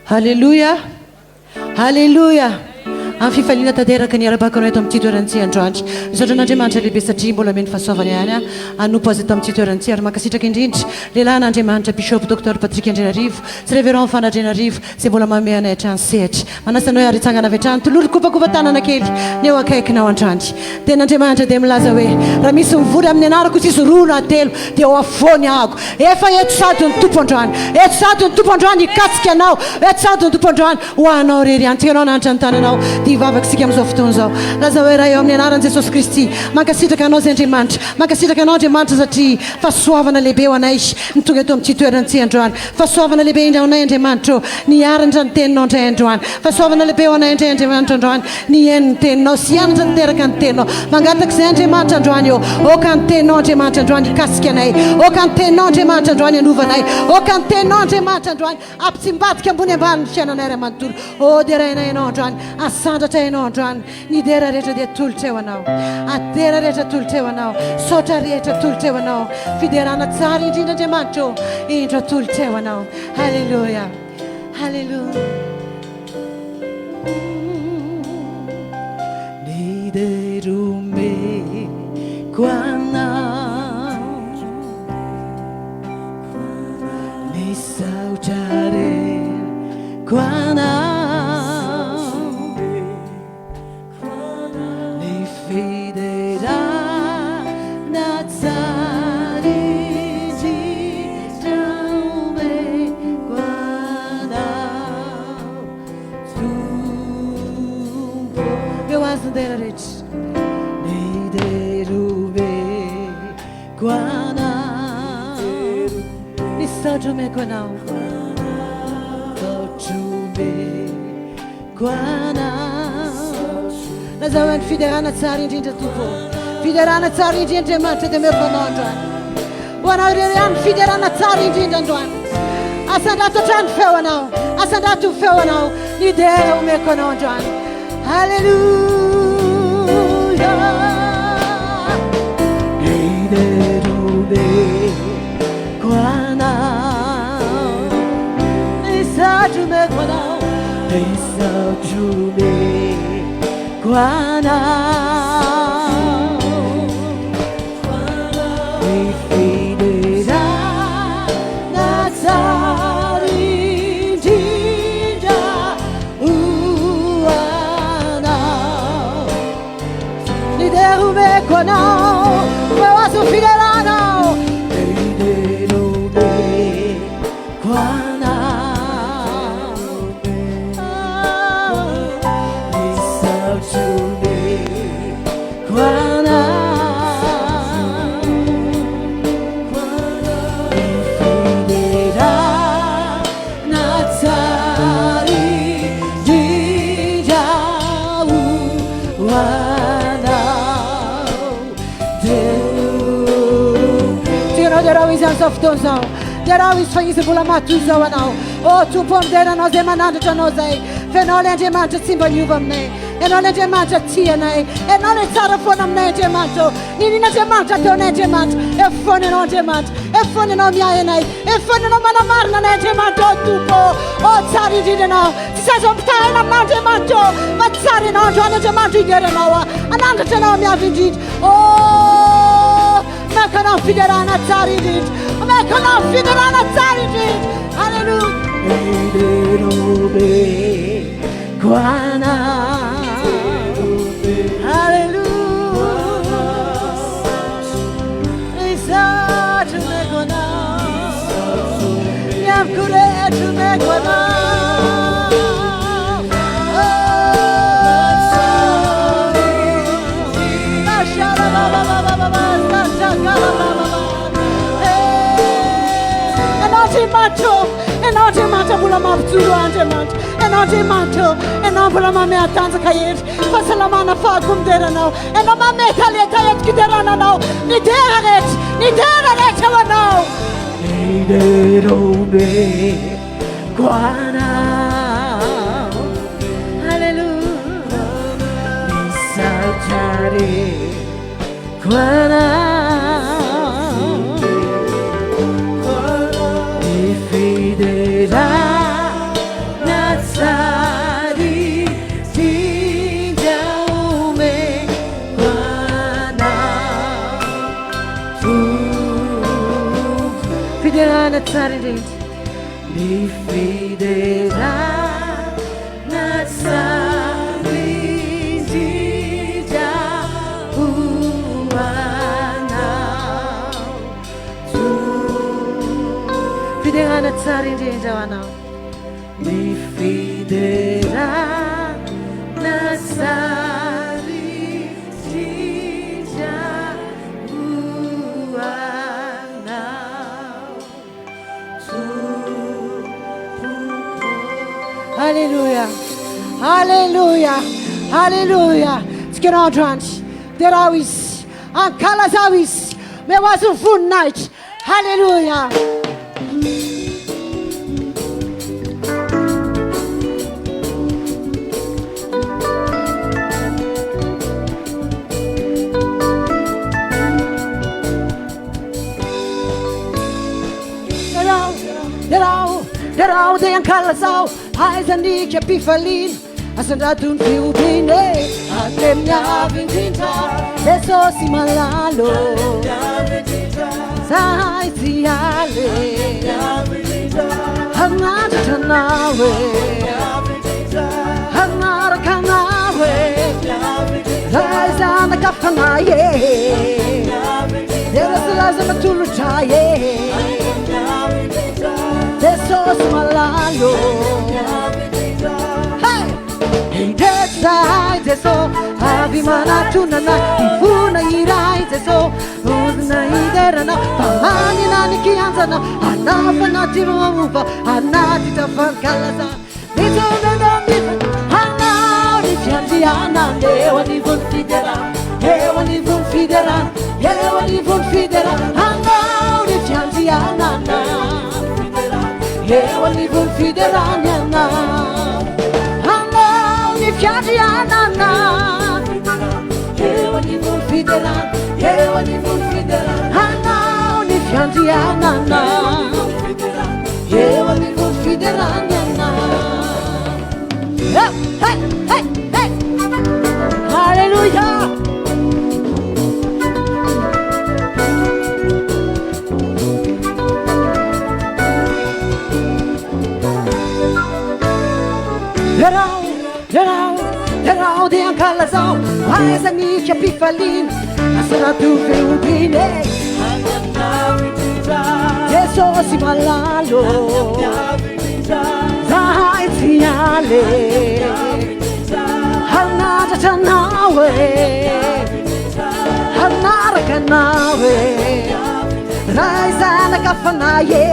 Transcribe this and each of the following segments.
Hallelujah. Hallelujah. Fifaliana tanteraka ny ara-bakanao eto amin'ity toerantsy androandro. Misaotra an'Andriamanitra lehibe satria mbola meny fahasoavany ihany anompo azy eto amin'ity toerantsy ary mankasitraka indrindra lehilahy n'Andriamanitra Bishop Dr Patrick Andrenarivo sy Révérend Fana Andrenarivo izay mbola manome anay hatrany sehatra. Manasana hoe haritsangana avy hatrany tololo kopakopa tanana kely ny eo akaikinao androandro. Dia n'Andriamanitra dia milaza hoe raha misy mivory amin'ny anarako tsisy roa na telo dia eo afovoany ahako. Efa eto sady ny tompo androany. Eto sady ny tompo androany hikasika anao. Eto sady ny tompo androany ho anao rery antsika anao nanitra ny tananao. Vavaka amin'izao fotoana izao laza hoe raha eo amin'ny anaran'i Jesosy Kristy mankasitraka anao zay Andriamanitra mankasitraka anao Andriamanitra satria fahasoavana lehibe ho anay ny tonga eto amin'ity toerantsy androany fahasoavana lehibe indray ho anay Andriamanitra niaritra ny teninao indray androany fahasoavana lehibe ho anay indray Andriamanitra androany nihaino ny teninao sy hianatra niteraka ny teninao mangataka izay Andriamanitra androany eo oka ny teninao Andriamanitra androany hikasika anay oka ny teninao Andriamanitra androany hanovanay oka ny teninao Andriamanitra androany ampitsimbadika ambony ambany ny fiainanay ray manontolo o dia rainay ianao androany asandratra ianao androany ny dera rehetra dia tolotra eo anao adera rehetra tolotra eo anao saotra rehetra tolotra eo anao fiderana tsara indrindra Andriamanitra indra tolotra eo anao halleluja halleluja ny deromeko anao ny saotra rereko anao Lazawan fiderana tsara indrindra tompo fiderana tsara indrindra Andriamanitra dia meko anao androany ho anao irery ihany fiderana tsara indrindra androany asandrato hatrany feo anao asandrato feo anao ny dera omeko anao androany halleluja ny dera omeko anao ny saotro omeko anao ny saotro omeko anao ny fiderana tsara indrindra ho anao ny dera omeko anao meu azo fideranao ny dera omeko anao ny saotro Softozao dera is fanyisa bola matuzao anao o tompo amdera anao zay manandratra anao zay fenao le Andriamanitra tsy mba niova aminay ianao le Andriamanitra tia anay ianao le tsara foana aminay Andriamanitra ninina Andriamanitra ataonay Andriamanitra efoana ianao Andriamanitra efoana ianao miahy anay efoana ianao manamarina anay Andriamanitra o tompo o tsara indrindra anao tsy sazo ampitahina aminao Andriamanitra fa tsara ianao androany Andriamanitra idera anao anandratra anao miavy indrindra o meko anao fiderana tsara indrindra meko anao fiderana tsara indrindra halleluja ny dera omeko anao halleluja ny saotro omeko anao ny amiko rehetra omeko anao enao Andriamanitra mbola mampijoro Andriamanitra enao Andriamanitra enao mbola mame atanjaka hery fahasalamana fahako mideranao enao mame talenta entiko iderananao ny dera rehetra ho anao ny dera omeko anao halleluja ny saotra rereko anao fiderana Fidehana tsara indrindra. Ny fidehana tsara indrindra hoanao. Fidehana tsara indrindra hoanao. Ny fidehana tsara indrindra hoanao. Hallelujah, hallelujah, hallelujah. Skerandrans, derawis, ankalazawis, mewasu full night. Hallelujah. Derau de ankalazao, aizanika pifalin, asandratun fiubine, atemnya vindinta, desosi malalo, sai ziale, hangata tanawe, hangara kanawe, zaizana kafanaye, derasalaza matuluchaye. Desos malalo, hey, hey, desai deso, avimana tunana, ifuna irai deso, uzna iderana, pamani nani kianzana, anafana tiruva, anati tafankalaza, nitunda nifa, hanao ni fianziana, ewa ni vunfidera, ewa ni vunfidera, ewa ni vunfidera, hanao ni fianziana. Ewa ni vunfiderana na, hana ni fianziana na. Ewa ni vunfiderana, ewa ni vunfiderana, hana ni fianziana na. Ewa ni vunfiderana na. Hey, hey, hey, hey. Hallelujah. Derau de ankalazao, aizanika pifalin, asaratu fiubine, desosi malalo, zai ziale, hanata tanawe, hanara kanawe, raizana kafanaye,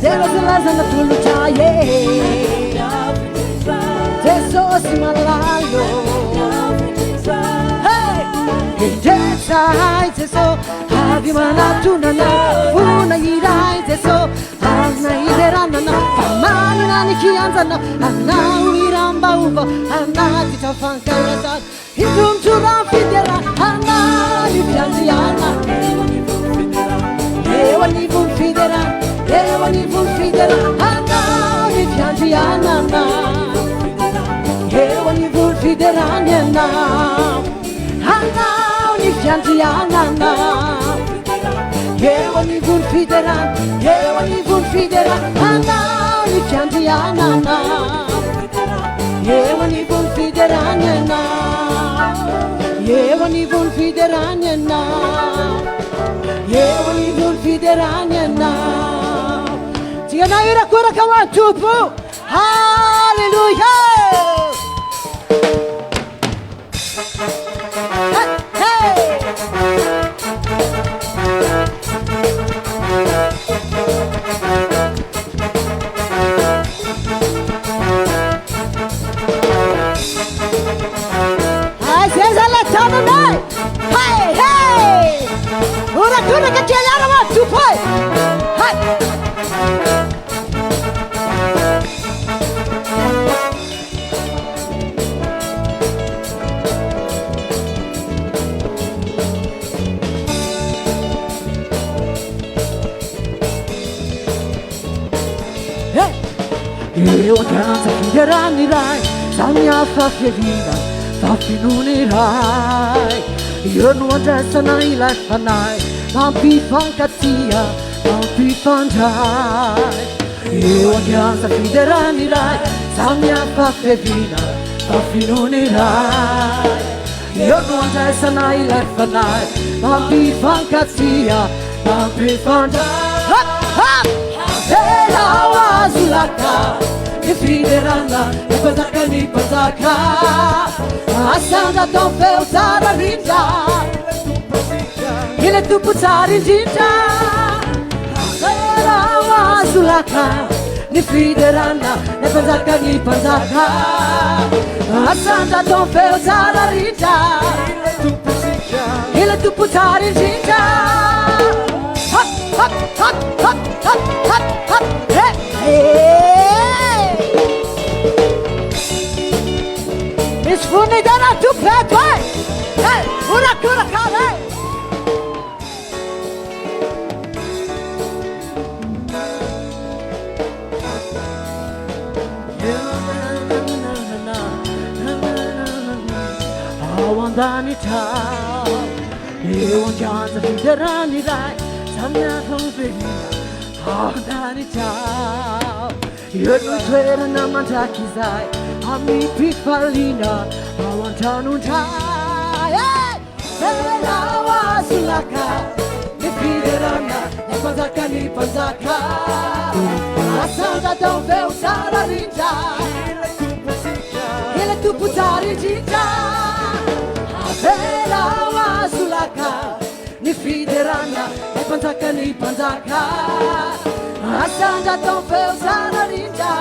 derasalaza natuluchaye. Desos malalo, hey, desai deso, avimana tunana, una irai deso, ana iderana, pamani nani kianzana, ana iramba uva, ana titafankalaza, hitum turam fidera, ana lipianziana, ewa ni vunfidera, ewa ni vunfidera, ana lipianziana. Ewa ni vunfiderana na, hana ni fianziana na. Ewa ni vunfiderana, ewa ni vunfiderana, hana ni fianziana na. Ewa ni vunfiderana na, ewa ni vunfiderana na, ewa ni vunfiderana na. Tigana ira kura kawantupu. Hallelujah. Eu canto fideranirai, sanya fafirina, fafinunirai. Eu não adressa na ilai fanai, mampi fankatia, Ampifandray eo andianza fiderany iray samy hafa fiaviana mafinony iray eo no andraisana ilay fanahy mampifankatia mampifandray avela ho azo laka ny fiderana ny mpanjaka ny mpanjaka asanja tao feo tsara rindra ile tompo tsara indrindra avela ho azo laka ny fiderana ny mpanjaka ny mpanjaka asanja tao feo tsara rindra ile tompo tsara indrindra Misy vonidana topeto orakorakave ao andany tao eo andianza fiderany iray samy hafa mivehina ao andany tao eo no toerana mandraky izay amin'ny mpifaliana ao an-tranondray ela ho azo laka ny fiderana ny mpanjaka ny mpanjaka asanja tao feo tsara rindra ile tompo tsara indrindra avela ho azo laka ny fiderana ny mpanjaka ny mpanjaka asanja tao feo tsara rindra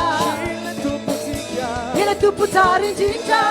ile tompo tsara indrindra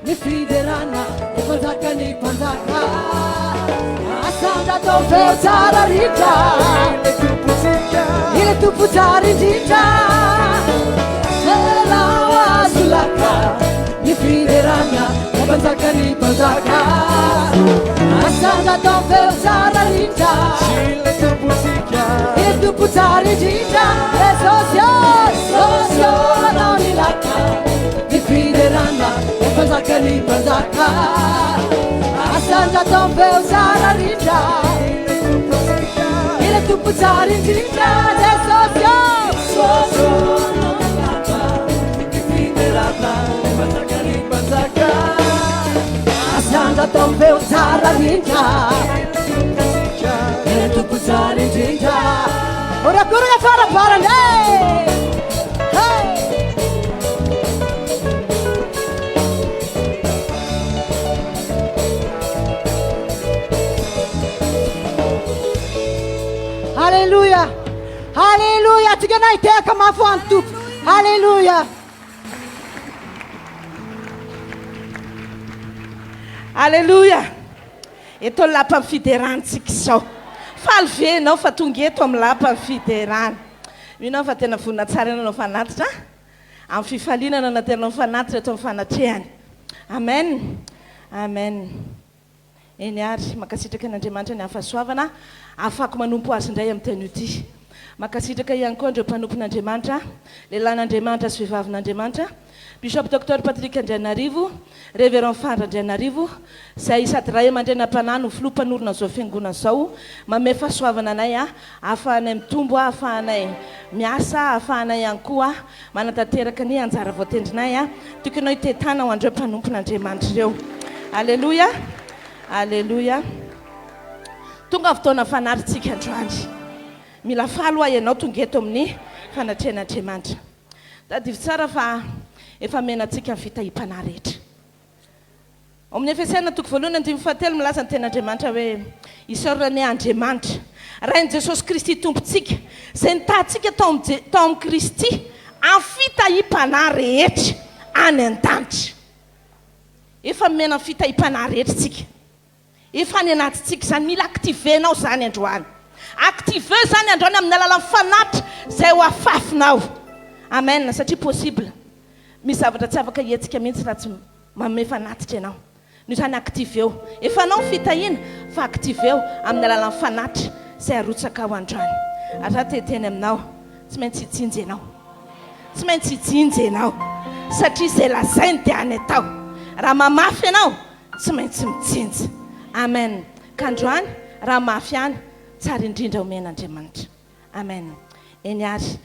ny fiderana ny mpanjaka ny mpanjaka asanja tao feo tsara rindra ile tompo tsara indrindra ela ho azo laka ny fiderana ny mpanjaka ny mpanjaka asanja tao feo tsara rindra ile tompo tsara indrindra sosio anao ny laka ny fiderana mpanjaka ny mpanjaka asanja tao feo tsara rindra ile tompo tsara indrindra sosio ny fiderana mpanjaka ny mpanjaka asanja tao feo tsara rindra ile tompo tsara indrindra orakorana farafarana Haleluya, haleluya, tikanaiteka mafo antu, haleluya, haleluya. Eto lapa fiderantsika sao faly venao fa tonga eto amin'ny lapa fiderana minao fa tena vonina tsara ianao fanatitra amin'ny fifalinana na tena fanatitra eto amin'ny fanatrehany. Amen, amen. Eny ary makasitraka an'Andriamanitra ny hafasoavana afako manompo azy indray amin'ny teny ity. Makasitraka ihany koa andreo mpanompon'Andriamanitra, lehilahin'Andriamanitra sy vehivavin'Andriamanitra, Bishop Dr Patrick Andrianarivo, Révérend Fandra Andrianarivo, izay sady ray aman-drenam-panahy no filompanorona zao fiangonana zao, manome fahasoavana anay ahafahanay mitombo, ahafahanay miasa, ahafahanay ihany koa manatanteraka ny anjara voatendrinay tokony hitetana ho andreo mpanompon'Andriamanitra ireo. Alleluia, alleluia. Tonga fotoana fanaritsika androany. Mila falo ianao tonga eto amin'ny fanatrehan'Andriamanitra. Tadivy tsara fa efa menatsika ny fitahim-panahy rehetra. Amin'ny Efesiana toko voalohany andimy fahatelo milaza ny ten'Andriamanitra hoe isaoranay Andriamanitra, rain'i Jesosy Kristy tompontsika, izay nitahantsika tao amin'ny Kristy amin'ny fitahim-panahy rehetra any an-danitra. efa mena fitahim-pana rehetritsika efa ny anatytsika zany mila activenao zany androany active zany androany amin'ny alalan'ny fanatitra zay ho afafinao amen satria possible misy zavatra tsy afaka hetsika mihitsy raha tsy manome fanatitra ianao no zany active eo efa anao fitahina fa active eo amin'ny alalan'ny fanatitra zay arotsaka ao androany atra teteny aminao tsy maintsy hitsinjy ianao tsy maintsy hitsinjy ianao satria zay lazainy dia any atao raha mamafy ianao tsy maintsy mitsinjy amen ka androany raha mafy any tsara indrindra omen'Andriamanitra amen eny ary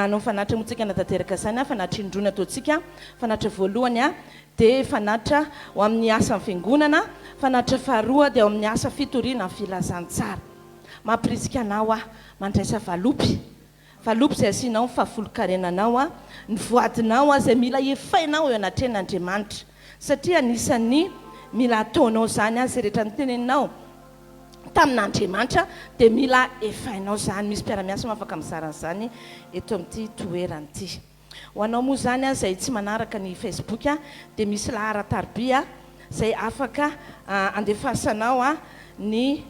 no fanatitra motsika natateraka zany fanatitra indrona ataotsika fanatitra voalohany dia fanatitra ho amin'ny asa fiangonana fanatitra faharoa dia ho amin'ny asa fitoriana amin'ny filazantsara mampirisika anao mandraisa valopy zay asianao fahafolo-karenanao ny voadinao zay mila efainao eo anatren'Andriamanitra satria anisany mila ataonao zany zay rehetra nyteneninao tamin'Andriamanitra dia mila efainao zany misy mpiara-miasa mafaka mizaran'izany eto amin'ity toerana ity ho anao moa zany zay tsy manaraka ny Facebook dia misy lahara-tarbia zay afaka andefasanao ny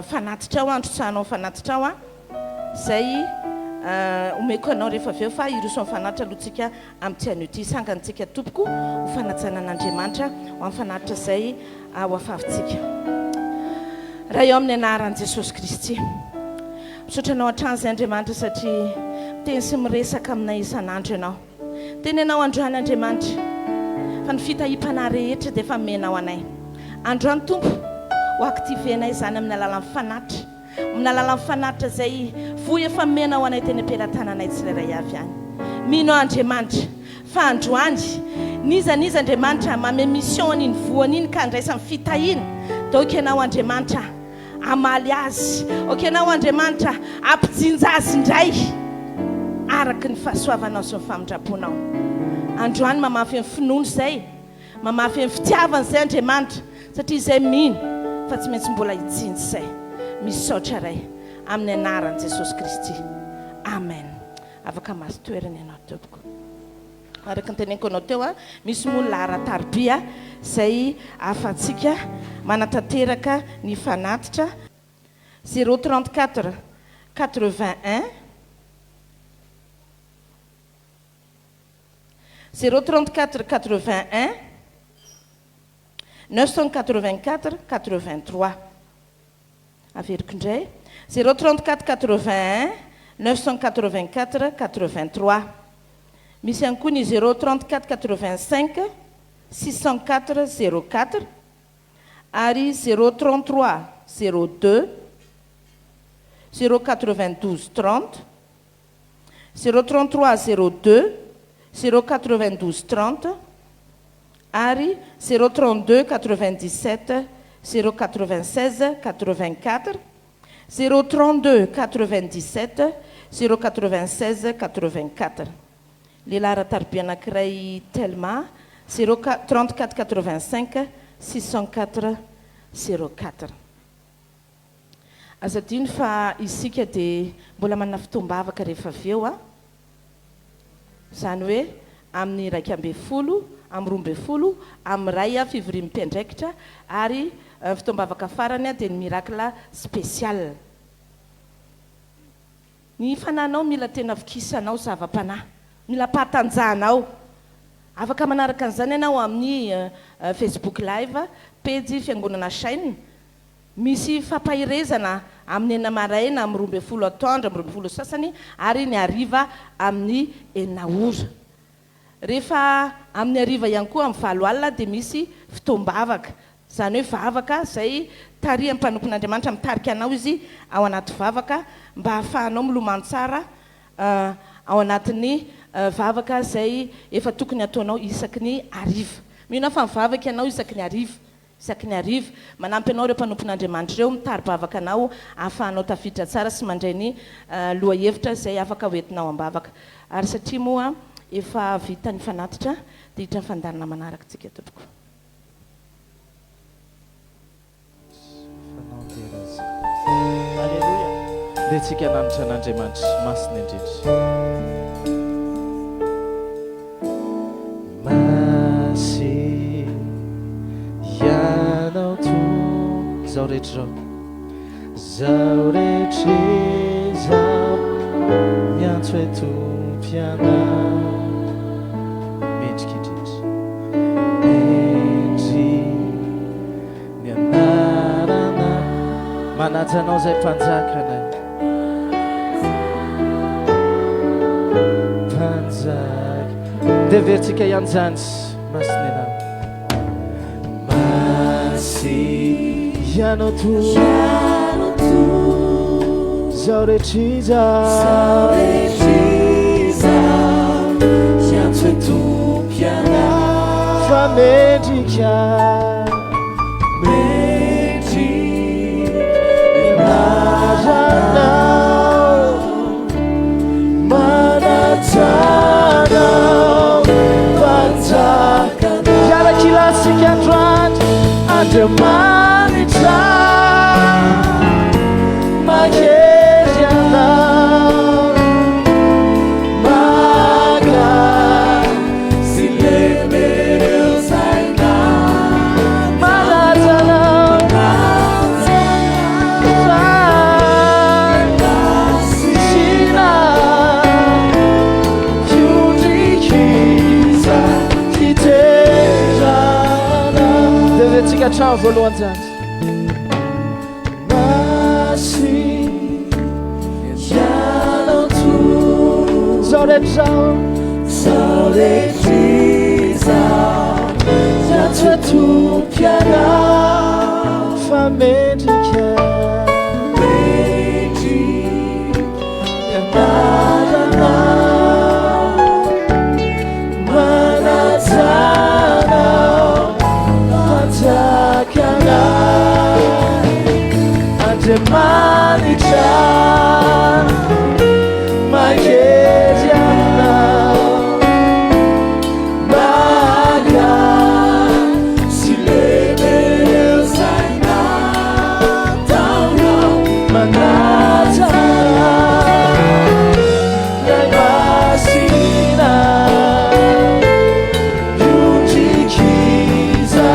fanatitra ao androtsanao fanatitra ao zay omeko anao rehefa aveo fa iroso fanatitra alohatsika amin'ity an'ity sangantsika tompoko ho fanatsanan'Andriamanitra ho amin'ny fanatitra zay ho afavintsika raha eo amin'ny anaran'i Jesosy Kristy misaotranao hatrany zay Andriamanitra satria teny sy miresaka aminay isan'andro ianao tenenao androany Andriamanitra fa ny fitahim-pana rehetra dia efa menao anay androany tompo ho activenay zany amin'ny alalan'ny fanatitra amin'ny alalan'ny fanatitra zay voy efa menao anay teny am-pelantananay tsirairay avy any mino Andriamanitra fa androany niza Andriamanitra mame mission iny voany iny ka andraisan'ny fitahina dia oka ianao Andriamanitra amaly azy oka ianao Andriamanitra ampijinja azy indray araky ny fahasoavanao sy ny famindraponao androany mamafy ny finono zay mamafy ny fitiavana zay Andriamanitra satria zay mino fa tsy maintsy mbola hitsinjy zay misaotra ray amin'ny anaran'i Jesosy Kristy amen afaka maso toerana ianao tompoko araka nyteneniko anao teo misy moa lahara-tarbia zay afatsika manatanteraka ny fanatitra 034 81 034 81 984 83 averiko indray 034 81 984 83 misy ihany koa ny 034 85 604 04 ary 033 02 092 30 033 02 092 30 ary 032 97 096 84 032 97 096 84 lehilahy rahatarbia anankiray telma 34 85 604 04 azadiny fa isika dia mbola manana fotoam-bavaka rehefa avy eo zany hoe amin'ny raiky amby folo amin'ny roa amby folo amin'ny ray fivoriam-piandraikitra ary fotoam-bavaka farany dia ny miracle spécial ny fananao mila tena vikisanao zava-panahy mila patanjahanao afaka manaraka an'izany ianao amin'ny Facebook live page fiangonana chaîne misy fampahirezana amin'ny enina maraina amin'ny roa amby folo atoandro amin'ny roa amby folo sasany ary ny hariva amin'ny enina ora rehefa amin'ny hariva ihany koa amin'ny valo alina dia misy fotoam-bavaka zany hoe vavaka zay tarihan'ny mpanompon'Andriamanitra mitarika anao izy ao anaty vavaka mba hahafahanao milomano tsara ao anatin'ny vavaka zay efa tokony ataonao isaky ny hariva mino fa mivavaka ianao isaky ny hariva manampy anao ireo mpanompon'Andriamanitra ireo mitary-bavaka anao ahafahanao tafiditra tsara sy mandray ny loha hevitra zay afaka hoentinao am-bavaka ary satria moa efa vita ny fanatitra dia hitra ny fandarana manaraka tsika tompoko Alleluia. Dia tsika nanitra an'Andriamanitra masina indrindra. Masina rehetra zao rehetra zao miantso hoe tompiana mendrika indrindra mendry ny anarana manaja anao zay mpanjakana mpanjaka dia veritsika ihany zany masiny anao Yano tu Zaure chiza Yantwe tu piana Fa medika Medi Narana Manatana Pantakana Yara kilasi kandrat Andemanita Mageriana Maga Silemerusaina Manatana Sina Yudikisa Kiterana Devetika trano voalohany zany Sauretriza Yantwe tu piana Fa medika Medi Yanarana Manatana Pantakana Andemanita Mageriana Maga Silemerusaina Tauna Manatana Yamasina Yudikiza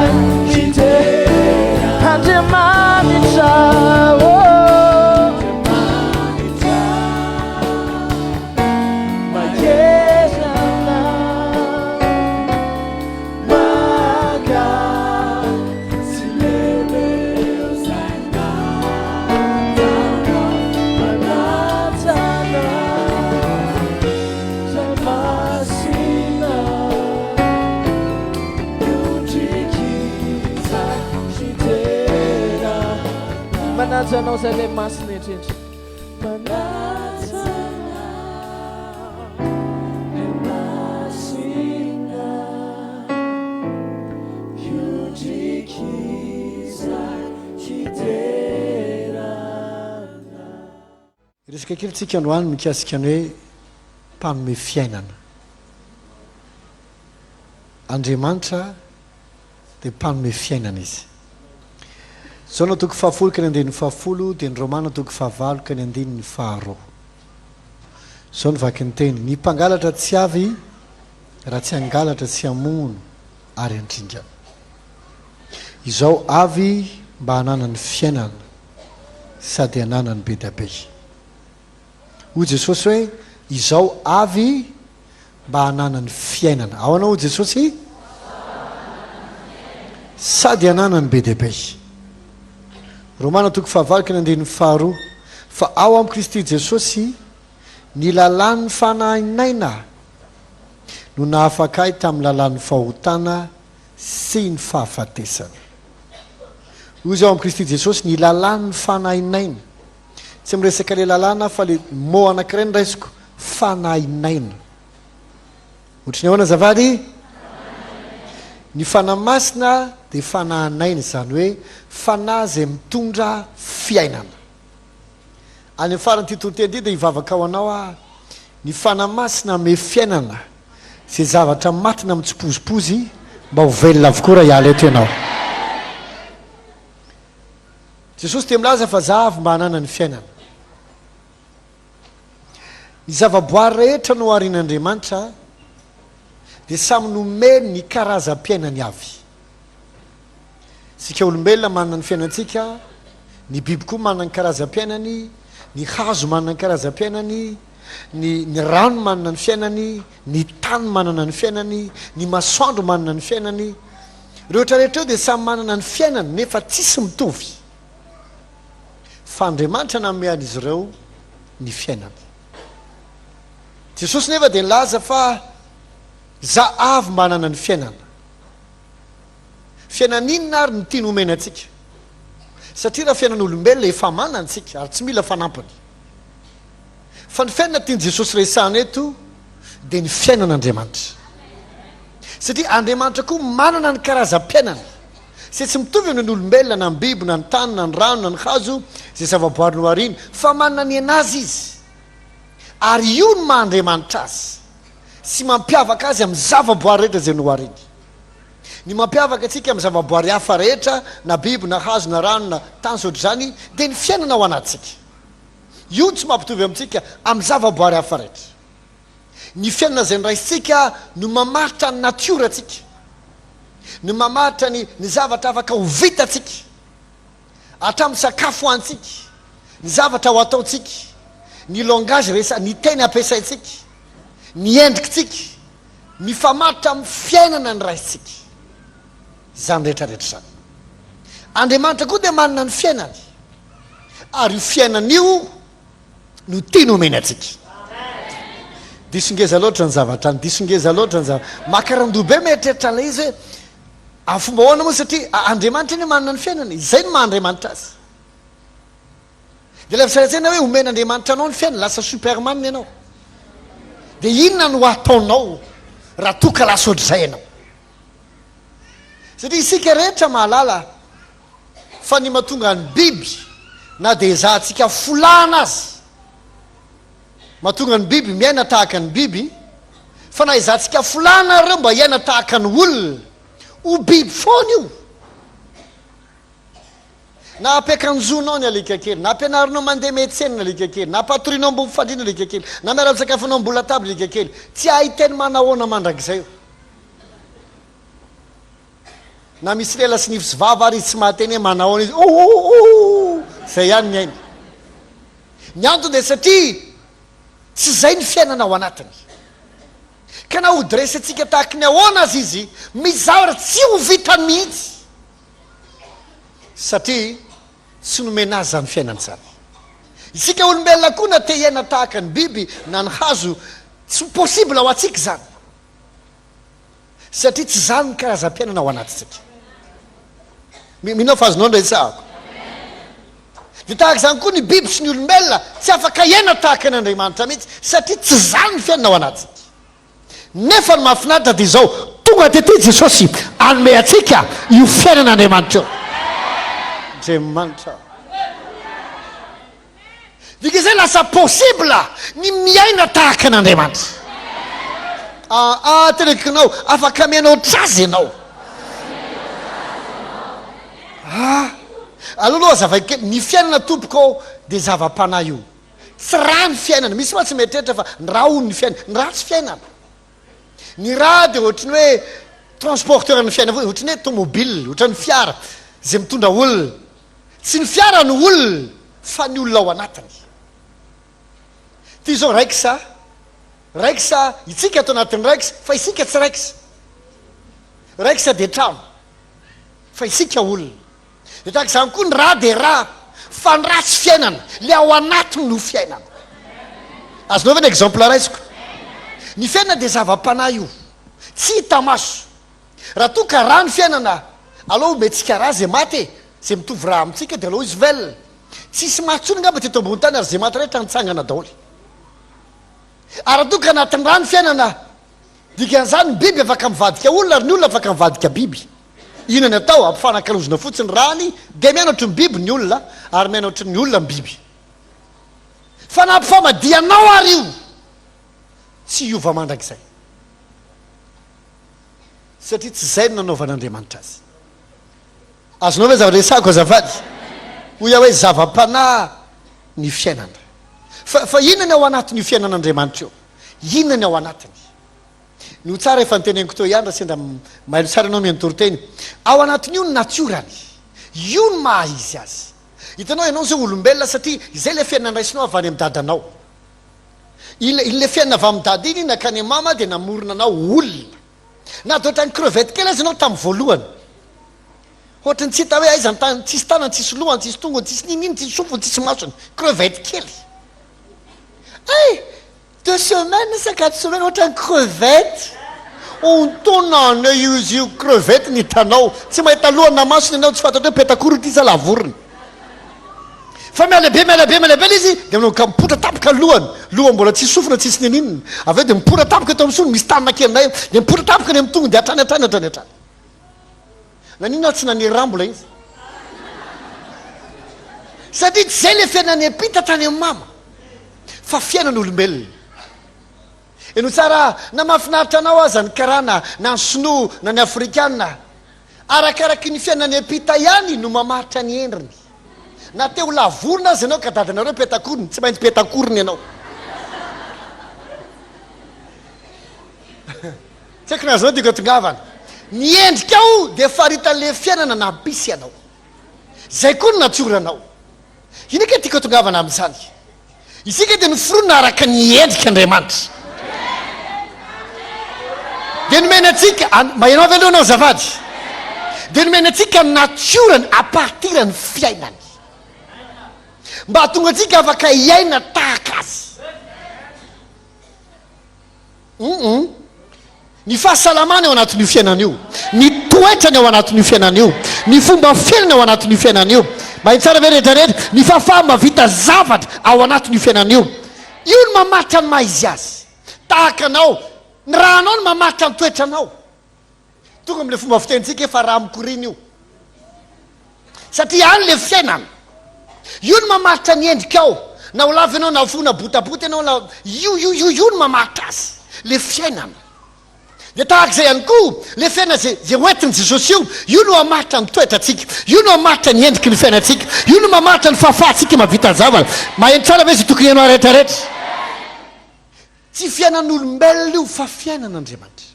Kitera Andemanita Manaja anao zay le masina indrindra Manaja le masina Yudikiza Kiterana Resaka kely tsika androany mikasika ny hoe mpanome fiainana Andriamanitra dia mpanome fiainana izy Zao no toko fahafolo ka ny andinin'ny fahafolo dia ny Romana toko fahavalo ka ny andinin'ny faharoa. Zao no vaky ny teny ny mpangalatra tsy avy raha tsy hangalatra tsy hamono ary handringa. Izao avy mba hananany fiainana sady hananany be dia be. Hoy Jesosy hoe izao avy mba hananany fiainana. Ao anao Jesosy sady hananany be dia be. Romana toko fahavalo ka ny andinin'ny faharoa fa ao amin'ny Kristy Jesosy ny lalàn'ny fanahinayna no nahafakay tamin'ny lalàn'ny fahotana sy ny fahafatesana. Hoy ao amin'ny Kristy Jesosy ny lalàn'ny fanahinayna. Tsy miresaka le lalàna fa le mo anankiray ny raisiko fanahinayna. Ohatrany ahoana zavady? Ny fanamasina dia fanahinaina zany hoe fanahy zay mitondra fiainana. Any amin'ny farany ty tonteny dia hivavaka ao anao ny fanamasina me fiainana zay zavatra matina mitsipozipozy mba ho velona avokoa raha hiala eto ianao. Jesosy dia milaza fa za avy mba hanana ny fiainana. Ny zavaboary rehetra no arian'Andriamanitra dia samy nomeny ny karazam-piainany avy. Sika olombelona manana ny fiainantsika ny biby koa manana ny karazam-piainany, ny hazo manana ny karazam-piainany, ny rano manana ny fiainany, ny tany manana ny fiainany, ny masoandro manana ny fiainany. Rehetra rehetra eo dia samy manana ny fiainany nefa tsisy mitovy. Fa Andriamanitra nanome an'izy ireo ny fiainany. Jesosy nefa dia nilaza fa za avy manana ny fiainana. Fiainan'inona ary ny tiany omena antsika? Satria raha fiainan'olombelona efa manantsika ary tsy mila fanampiny. Fa ny fiainana tiany Jesosy resahana eto dia ny fiainan'Andriamanitra. Satria Andriamanitra koa manana ny karazam-piainana. Sy tsy mitovy ny olombelona na ny biby na ny tany na ny rano na ny hazo zay zavaboary nohariana, fa manana ny anazy izy. Ary io ny maha-Andriamanitra azy sy mampiavaka azy amin'ny zavaboary rehetra zay nohariany. Ny mampiavaka atsika amin'ny zavaboary hafa rehetra na biby na hazo na rano na tany sotr' zany dia ny fiainana ao anatsika. Io tsy mampitovy amintsika amin'ny zavaboary hafa rehetra. Ny fiainana zay niraisitsika no mamaritra ny natiora atsika, no mamaritra ny zavatra afaka ho vitatsika hatramin'ny sakafo hoantsika, ny zavatra ho ataotsika, ny langage resa, ny teny ampiasaitsika, ny endrikitsika, mifamaritra amin'ny fiainana ny raisitsika. Zany rehetrarehetra zany. Andriamanitra koa dia manana ny fiainany, ary io fiainan'io no tiany omena antsika. Disongeza loatra ny zavatra any, disongeza loatra ny zavatra. Makarandobe mieritreritra an'ilay izy hoe amin'ny fomba ahoana moa, satria Andriamanitra iny manana ny fiainany, izay no maha-Andriamanitra azy. Dia lafisarantsena hoe omen'Andriamanitra anao ny fiainana, lasa superman ianao. Dia inona no ataonao raha toka lasa ohatr'izay ianao? Satria isika rehetra mahalala fa ny mahatonga ny biby na dia izahantsika folana azy, mahatonga ny biby miaina tahaka ny biby, fa na izahantsika folana ireo mba hiaina tahaka ny olona, ho biby foana io. Na ampiakanjonao ny alika kely, na ampianarinao mandeha metsena ny alika kely, na ampatorianao ambony fandriana ny alika kely, na miara-misakafonao ambony latabatra ny alika kely, tsy ahitany manahoana mandrakizay io. Na misy lela sy nify sy vava ary izy tsy mahateny hoe manahoana izy, zay ihany ny aina. Ny antony dia satria tsy zay ny fiainana ao anatiny. Ka na hodiresantsika tahaka ny ahoana azy izy, misy zavatra tsy ho vitany mihitsy, satria tsy nomena azy zany fiainany zany. Isika olombelona koa na te hiaina tahaka ny biby na ny hazo, tsy possible ho antsika zany, satria tsy zany ny karazam-piainana ao anatsika. Minao fa azonao ndraisahako. Dia tahaka zany koa ny biby sy ny olombelona tsy afaka hiaina tahaka n'Andriamanitra mihitsy, satria tsy zany ny fiainana ao anatsika. Nefa ny mahafinaritra dia izao, tonga tety Jesosy anome atsika io fiainan'Andriamanitra io. Andriamanitra dika izay lasa possible ny miaina tahaka n'Andriamanitra. Terekinao afaka mianao trazy ianao. Aloha zavakely ny fiainana tompoko dia zava-panahy io, tsy raha ny fiainana. Misy ma tsy mieritreritra fa ny raha hono ny fiainana, ny raha tsy fiainana. Ny raha dia ohatrany hoe transporteur ny fiainana, ohatrany hoe tomobile, ohatrany fiara zay mitondra olona. Tsy ny fiara ny olona fa ny olona ao anatiny. Ty zao raiksa itsika atao anatin'ny raiksa, fa isika tsy raiksa. Raiksa dia trano, fa isika olona. Dia tahaka izany koa ny raha dia raha, fa ny raha tsy fiainana, le ao anatiny no fiainana. Azonao ve ny exemple raisiko? Ny fiainana dia zava-panahy io, tsy hita maso. Raha toa ka raha ny fiainana, aloha metsika raha zay maty, zay mitovy raha amintsika dia aloha izy velona. Tsisy mahatsony ngamba teto ambony tany ary zay maty rehetra nitsangana daholo. Ary raha toa ka anatin'ny raha ny fiainana, dikan'izany ny biby afaka mivadika olona ary ny olona afaka mivadika biby. Inona ny atao? Ampifanankalozona fotsiny rany dia mianatry ny biby ny olona ary mianatry ny olona ny biby. Fa na ampifamadianao ary io tsy hiova mandrakizay, satria tsy zay no nanaovan'Andriamanitra azy. Azonao hoe zava-resako azafady hoy hoe zava-panahy ny fiainana. Fa inona ny ao anatin'io fiainan'Andriamanitra io? Inona ny ao anatiny? No tsara efa nyteneniko teo ihany raha sendra mailo tsara anao mianotoroteny. Ao anatin'io ny natiorany, io ny maha izy azy, hitanao ianao zay olombelona satria izay le fiainana raisinao avy any amin'ny dadanao ile fiainana avy amin'ny dada iny nakany mama dia namorona anao olona na de ohatrany crevette kely azy anao tamin'ny voalohany ohatrany tsy hita hoe aizany tany tsisy tanany tsisy lohany tsisy tongony tsisy nininy tsisy sofony tsisy masony crevette kely ay 2 semaines 4 semaines ohatrany crevette ontonana izy io crevette ny hitanao tsy mahita lohana masony ianao tsy fantatra hoe petakory ty sa lavorony fa mialabe le izy dia ka mipota tapika lohany mbola tsisy sofina tsisy nininy avy eo dia mipota tapika eto amin'ny sony misy tanina kelinay dia mipota tapika ny amin'ny tongony dia hatrany nanino tsy naniry rambola izy satria tsy zay le fiainany apita tany amin'ny mama fa fiainan'olombelona eno tsara na mahafinaritra anao aza ny karana na ny sinoa na ny afrikana arakaraky ny fiainany apita ihany no mamaritra ny endriny na teo lavorona azy ianao ka dadanareo petakorony tsy maintsy petakorony ianao tsy haiko nazao dika tongavana ny endrika ao dia faritan'le fiainana nampisy ianao zay koa no natsoranao ina ka tika tongavana amin'izany isika dia noforonina araka ny endrika andriamanitra dia nomena atsika mahainao avy alohanao zavady dia nomena atsika natiorany a partir ny fiainany mba hatonga atsika afaka iaina tahaka azy ny fahasalamana ao anatin'io fiainana io ny toetrany ao anatin'io fiainana io ny fomba fiainana ao anatin'io fiainana io mahitsara ve rehetrarehetra ny fahafaham-mavita zavatra ao anatin'io fiainana io no mamaritra ny maha izy azy tahaka anao ny raha anao no mamaritra ny toetranao tonga am'le fomba fitenitsika efa raha mikorina io satria any le fiainana io no mamaritra ny endrika ao na ho lava ianao na fona botabota ianao na io no mamaritra azy le fiainana dia tahaka izay ihany koa le fiaina zay hoentiny jesosy io no mamaritra ny toetratsika io no mamaritra ny endriky ny fiainatsika io no mamaritra ny fahafahatsika mavita zavana maheno tsara ve zay tokony ianao rehetrarehetra tsy fiainan'olombelona io fa fiainan'andriamanitra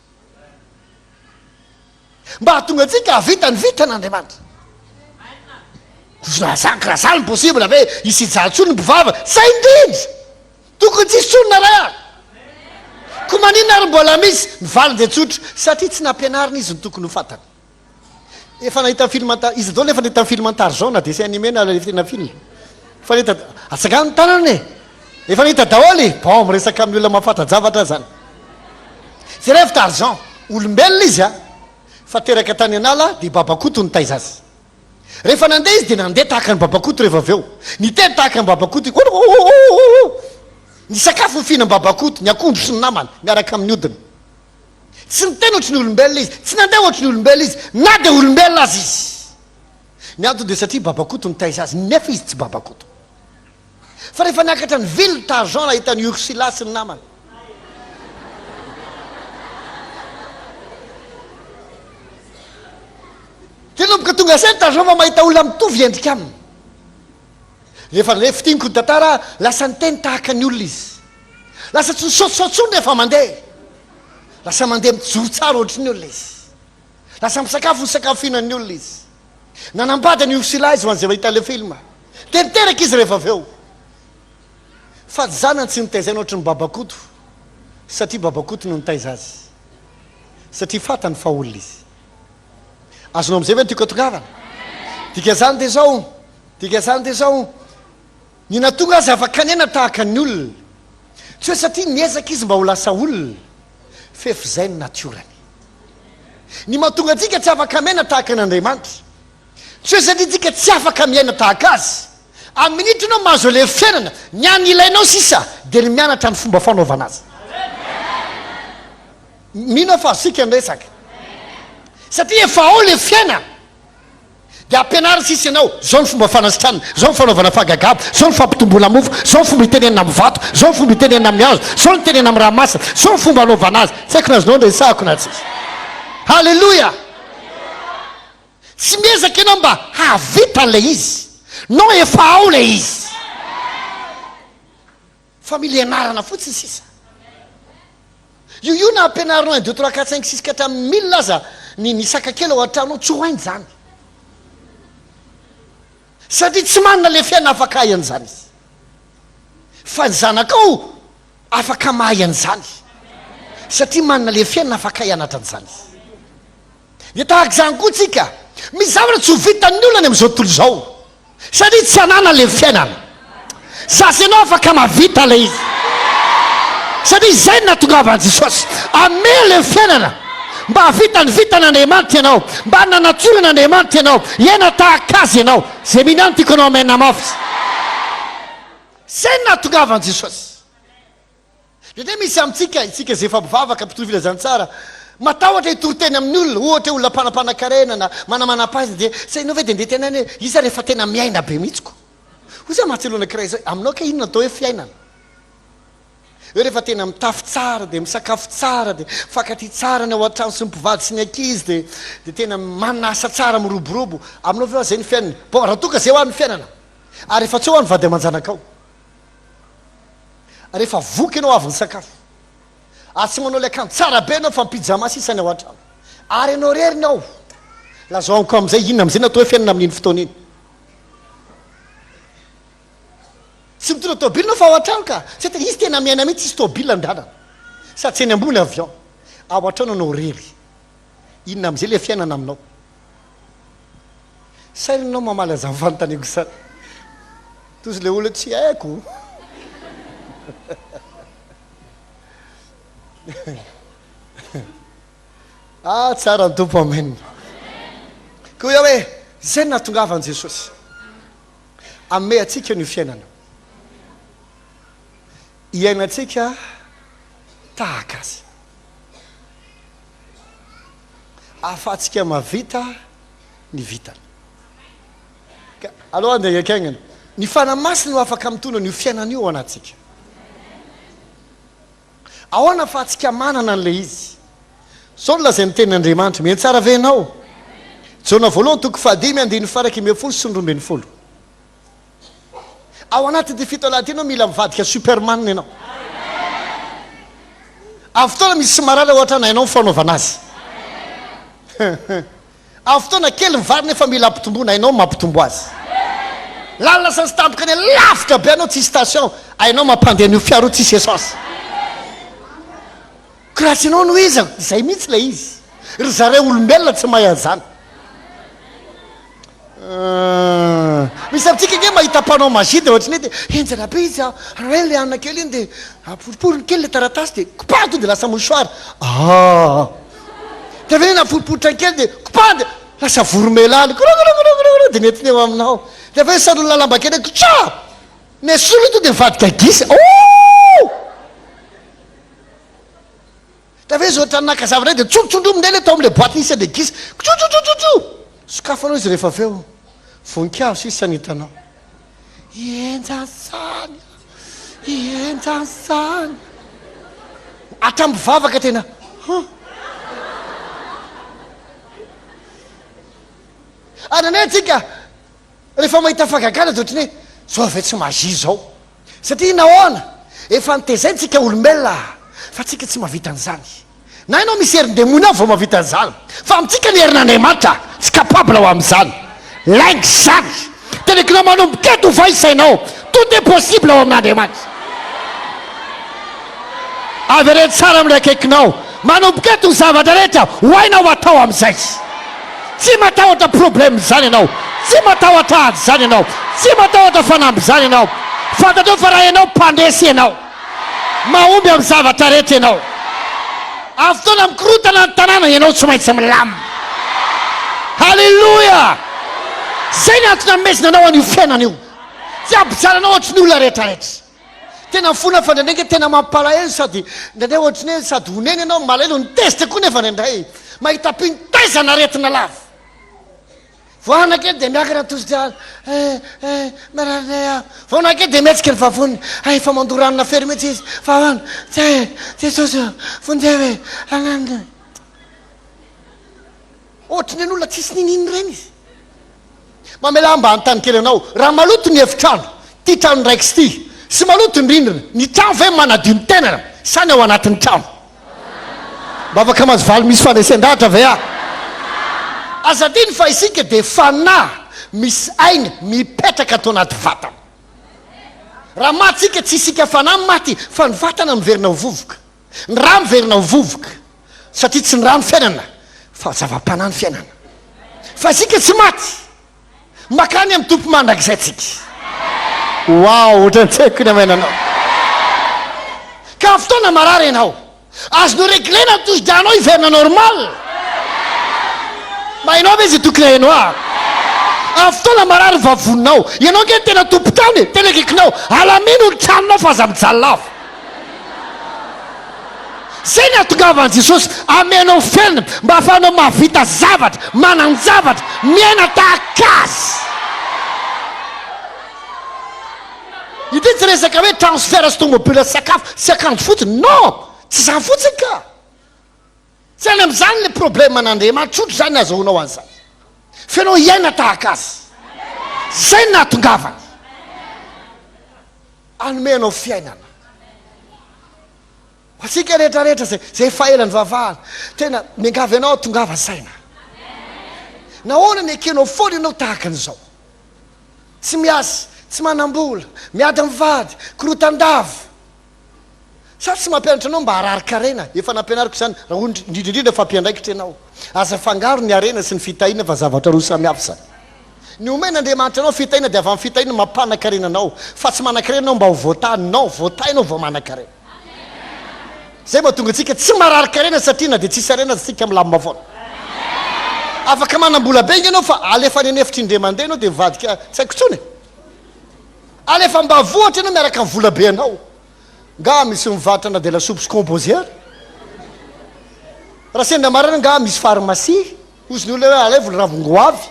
mba hatonga atsika havita ny vitan'andriamanitra raha zany possible ave isijatsony ny mpivava zay indrindra tokony tsisy tsonona raha ko maninona ary mbola misy mivaliny dia tsotra satria tsy nampianarina izy ny tokony ho fatana efa nahita film izy dao lefa nahita film antargent na dessin animé na le tena film fa nahita atsaka ny tanany efa nahita daholy bon miresaka amin'ny olona mahafata-javatra zany zay rehefa targent olombelona izy a fa teraka tany anala dia babakoto ny taiza azy rehefa nandeha izy dia nandeha tahaka ny babakoto rehefa avy eo ny teny tahaka ny babakoto ny sakafo ny fihinan babakoto ny akondro sy ny namany miaraka amin'ny odiny tsy niteny ohatry ny olombelona izy tsy nandeha ohatry ny olombelona izy na dia olombelona azy izy ny antony dia satria babakoto ny taiza azy nefa izy tsy babakoto fa rehefa niakatra ny ville targent nahitany ursula sy ny namany tenomboka tonga say ny targent fa mahita olona mitovy endrika aminy rehefa le fitiniko ny tantara lasa nyteny tahaka ny olona izy lasa tsy nisaotisaotsony rehefa mandeha lasa mandeha mijoro tsara ohatry ny olona izy lasa misakafo ny sakafo fihinan'ny olona izy nanambady ny ursula izy ho an'izay mahita le film teniteraka izy rehefa avy eo fa zanany tsy nitaizaina ohatry ny babakoto satria babakoto no nitaiza azy satria fatany fa olona izy azonao am'izay ve ntiako tongavana dika zany dia zao ny natonga azy afaka nena tahaka ny olona tsy hoe satria niezaka izy mba ho lasa olona fefa zay ny natiorany ny mahatonga atsika tsy afaka miaina tahaka an'andriamanitra tsy hoe satria tsika tsy afaka miaina tahaka azy amin'ny minitra anao mahazo le fiainana ny any ilainao sisa dia ny mianatra ny fomba fanaovana azy mino fa azosika nyresaka satria efa ao le fiainana dia ampianary sisy ianao zao ny fomba fanasitranina zao ny fanaovana fagagabo zao ny fampitombola mofo zao ny fomba hitenenina amin'ny vato zao ny fomba hitenenina amin'ny hazo zao ny tenena amin'ny raha masina zao ny fomba anaovana azy tsy haiko nazonao ndresahako na tsisy halleloia tsy miezaka ianao mba havita an'le izy no efa ao le izy fa mila anarana fotsiny sisa io na ampianarinao 1 2 3 4 5 6 katra amin'ny 1000 aza ny saka kely ao an-tranao tsy ho hainy zany satria tsy manana le fiaina afaka ayan'izany izy fa ny zanakao afaka mahay an'izany satria manana le fiaina afaka hianatra an'izany izy de tahaka zany koa tsika misy zavatra tsy ho vitan'ny olona any amin'izao tontolo izao satria tsy anana le fiainana sasy ianao afaka mavita le izy satria zay natongavan'i Jesosy ame le fiainana mba havitany vitan'Andriamanitra ianao mba nanatsoran'Andriamanitra ianao iaina tahaka azy ianao zay minano tiako anao amena mafy zay natongavan'i Jesosy de misy amintsika itsika zay efa mivavaka mpitoro filazany tsara matahotra hitoroteny amin'ny olona ohatra olona mpanapana-karena na manamanam-pazy de zay inao ve de ndeha tena hoe iza rehefa tena miaina be mihitsiko ho zay mahatsiloana kiray zay aminao ka inona atao hoe fiainana eo rehefa tena mitafy tsara de misakafo tsara de fakatry tsara ny ao an-trano sy mipivady sy ny ankizy de tena manasa tsara miroborobo aminao ve zay ny fiainana bon raha toka zay ho an'ny fiainana ary efa tsy ho any vady aman-janakao rehefa voky ianao avy ny sakafo ary tsy manao le akanjo tsara be anao fa mipijama sisany ao an-trano ary ianao reriny ao lazaonko am'izay inona am'izay natao hoe fiainana amin'iny fotoana iny tsy mitondra tôbily fa ao an-trano ka satria izy tena miaina mihitsy izy tôbily andranana sady tsy eny ambony avion ao an-trano anao rery inona am'izay le fiainana aminao sainanao mamaly aza mifanontaniako sara tozy le olo tsy haiko tsara ny tompo amenina ko hoe hoe zay nahatongavan'i Jesosy ame atsika ny fiainana iainatsika tahaka azy ahafahantsika mavita ny vitana aloha andeha akaingana ny fanamasina no afaka mitona ny fiainana io ao anatsika ahoana afahantsika manana an'le izy sao no lazay ny tenin'Andriamanitra miheny tsara venao jaona voalohany toko fahadimy andiny faraky me folo sy ny rombeny folo ao anaty de fito alaty ianao mila mivadika superman ianao amin'ny fotoana misy sy marala ohatra na ianao mifanaovana azy amin'ny fotoana kely mivary nefa mila ampitomboana ainao mampitombo azy lalina sa sy tampoka ny lavitra be anao tsisy station ainao mampandeha an'io fiaro tsisy essence raha tsy anao no izako izay mihitsy le izy ry zareo olombelona tsy mahay an'izany misy amintsika nge mahita mpanao magie de ohatrany hoe de enjana be izy raha le anina kely iny de aporiporiny kely le taratasy de kopaha to de lasa mosoara de ave na poriporitra kely de kopaha de lasa voromelany de netiny eo aminao de ave sanolo lalamba kely hoe kotra ny solo to de mivadika gisy de ave izy ohatra nakazavana de tsontsondromindray le tao am'le boaty nisy de gisy kotrotrotrotrotro sokafanao izy rehefa aveo voninkazo sisy sanitanao enjasany enjasany atambivavaka tena ananay atsika rehefa mahita fagagana de ohatrany hoe zao ave tsy magie zao satria nahoana efa nitezaintsika olombelona fa tsika tsy mavita an'izany na ianao misy herin-demony ao vao mavita an'izany fa amintsika ny herin'Andriamanitra tsy capable ao amin'izany laingy zany tenekinao manomboketo ho vaisainao tout est possible ao amin'Andriamanitra avy rety tsara amin'ny akaikinao manomboketo ny zavatra rehetra ho hainao atao amin'izay tsy matahotra problème zany ianao tsy matahotra ady zany ianao tsy matahotra fanamby zany ianao fantatrao fa raha ianao mpandesy ianao mahomby amin'ny zavatra rehetra ianao amin'ny fotoana mikorotana ny tanàna ianao tsy maintsy milama halleloia zay ny antony amezina anao an'io fiainana io tsy ampijalanao ohatry ny olona rehetrarehetra tena mifona fa ndraindray tena mampalahelo sady ndraindray ohatrany hoe sady honeny ianao malahelo ny teste koa nefa ndraindray mahita mpintaizana aretina lava voanakely de miakana tosidra marana voanakely de mihetsika ny vavony efa mandoranona fery mihitsy izy fa jesosy vonjeve ananda ohatrany an'olona tsisy ninino reny izy mamela mba antany kely anao raha maloto ny efitrano ty trano raiky sy ty sy maloto ny rindrina ny trano ve manadio ny tenana sany ao anatin'ny trano mba afaka mazy valy misy fandraisan-dahatra ve azadiny fa isika de fanahy misy ainy mipetraka atao anaty vatana. Raha matsika tsy isika fanahy maty fa ny vatana miverina ho vovoka, ny raha miverina ho vovoka satria tsy ny raha ny fiainana fa zava-panahy ny fiainana. Fa isika tsy maty makany amin'ny tompo mandrakizay tsika. Wow, ohatrany tsy haiko ny amainanao. Ka fotoana marary ianao azonao reglena tosy-dranao hiverina normal. Mainao ve zay tokony hainao a? Amin'ny fotoana marary vavoninao ianao nge tena tompo-tany tena akikinao alamino ny tranonao fa aza mijalilava. Zay ny atongavan'i Jesosy amenao fiainana mba ahafahanao mahavita zavatra, manan-javatra, miaina tahaka azy. Ity tsy resaka hoe transfert sy tomobile sakafo sy akanjo fotsiny, non, tsy zany fotsiny ka. Tsy any amin'izany le problème n'Andriamanitra, tsotro zany azahoanao an'izany. Fianao hiaina tahaka azy. Zay ny nahatongavany. Anomenao fiainana. Atsika rehetrarehetra zay fahelany vavahana tena miangavy ianao tongava saina. Nahoana ny ekenao foana ianao tahaka an'izao? Tsy miasa, tsy manam-bola, miady mivady, korotan-dava. Sa tsy mampianatra anao mba hararikarena? Efa nampianariko izany raha indrindrindrindra fampiandraikitra ianao. Aza fangaro ny arena sy ny fitahiana fa zavatra roa samihafa zany. Ny omen'Andriamanitra anao fitahiana dia avy amin'ny fitahiana mampanankarena anao, fa tsy manankarena anao mba ho voatanao, voatainao vao manankarena. Zay mahatonga antsika tsy mararikarena satria na dia tsisy arena tsika milamina foana. Afaka manam-bola be ianao fa alefa ny efitra indray mandeha anao dia mivadika tsy haiko intsony. Alefa mba voatra ianao miaraka amin'ny vola be anao. Nga misy mivarotra na dia lasopy sy composeur. Raha sendra marina nga misy pharmacie, ozy ny olona hoe alevo ravongoavy.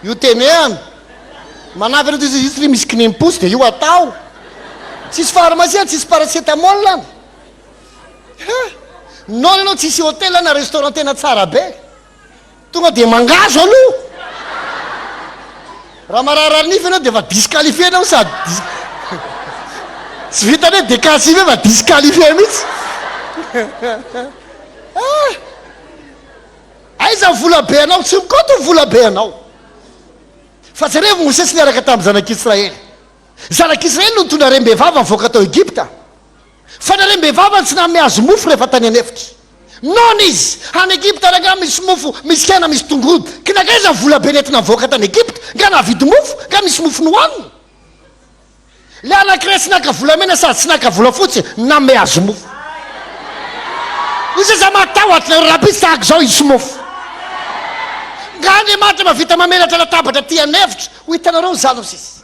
Io tenehana manavy anao izy misy kinemposy dia io atao. Tsisy pharmacie, tsisy paracétamol any. Non ianao tsisy hôtel na restaurant tena tsara be, tonga dia mangazo aloha. Raha mararary nify ianao dia fa disqualifié ianao sady tsy vitany hoe décassif fa disqualifié mihitsy. Aiza vola be anao, tsy mikoto vola be anao. Fa zareo Mosesy niaraka tamin'ny zanak'Israely. Zanak'Israely no nitondra rem-behivava nivoaka tao Egypta. Fa na rem-behivava tsy name azo mofo rehefa tany anefitra. Non izy any Egypta raha misy mofo, misy kena, misy tongolo. Kinakaiza vola be nentina nivoaka tany Egypta, nga navidy mofo, nga misy mofo nohanina. Le anankiray tsy naka volamena sady tsy naka vola fotsy name azo mofo. Izy za matahotra na rabitsy tahaka izao izy mofo. Nga Andriamanitra mavita mamelatra latabatra ty anefitra, ho hitanareo zany osisy.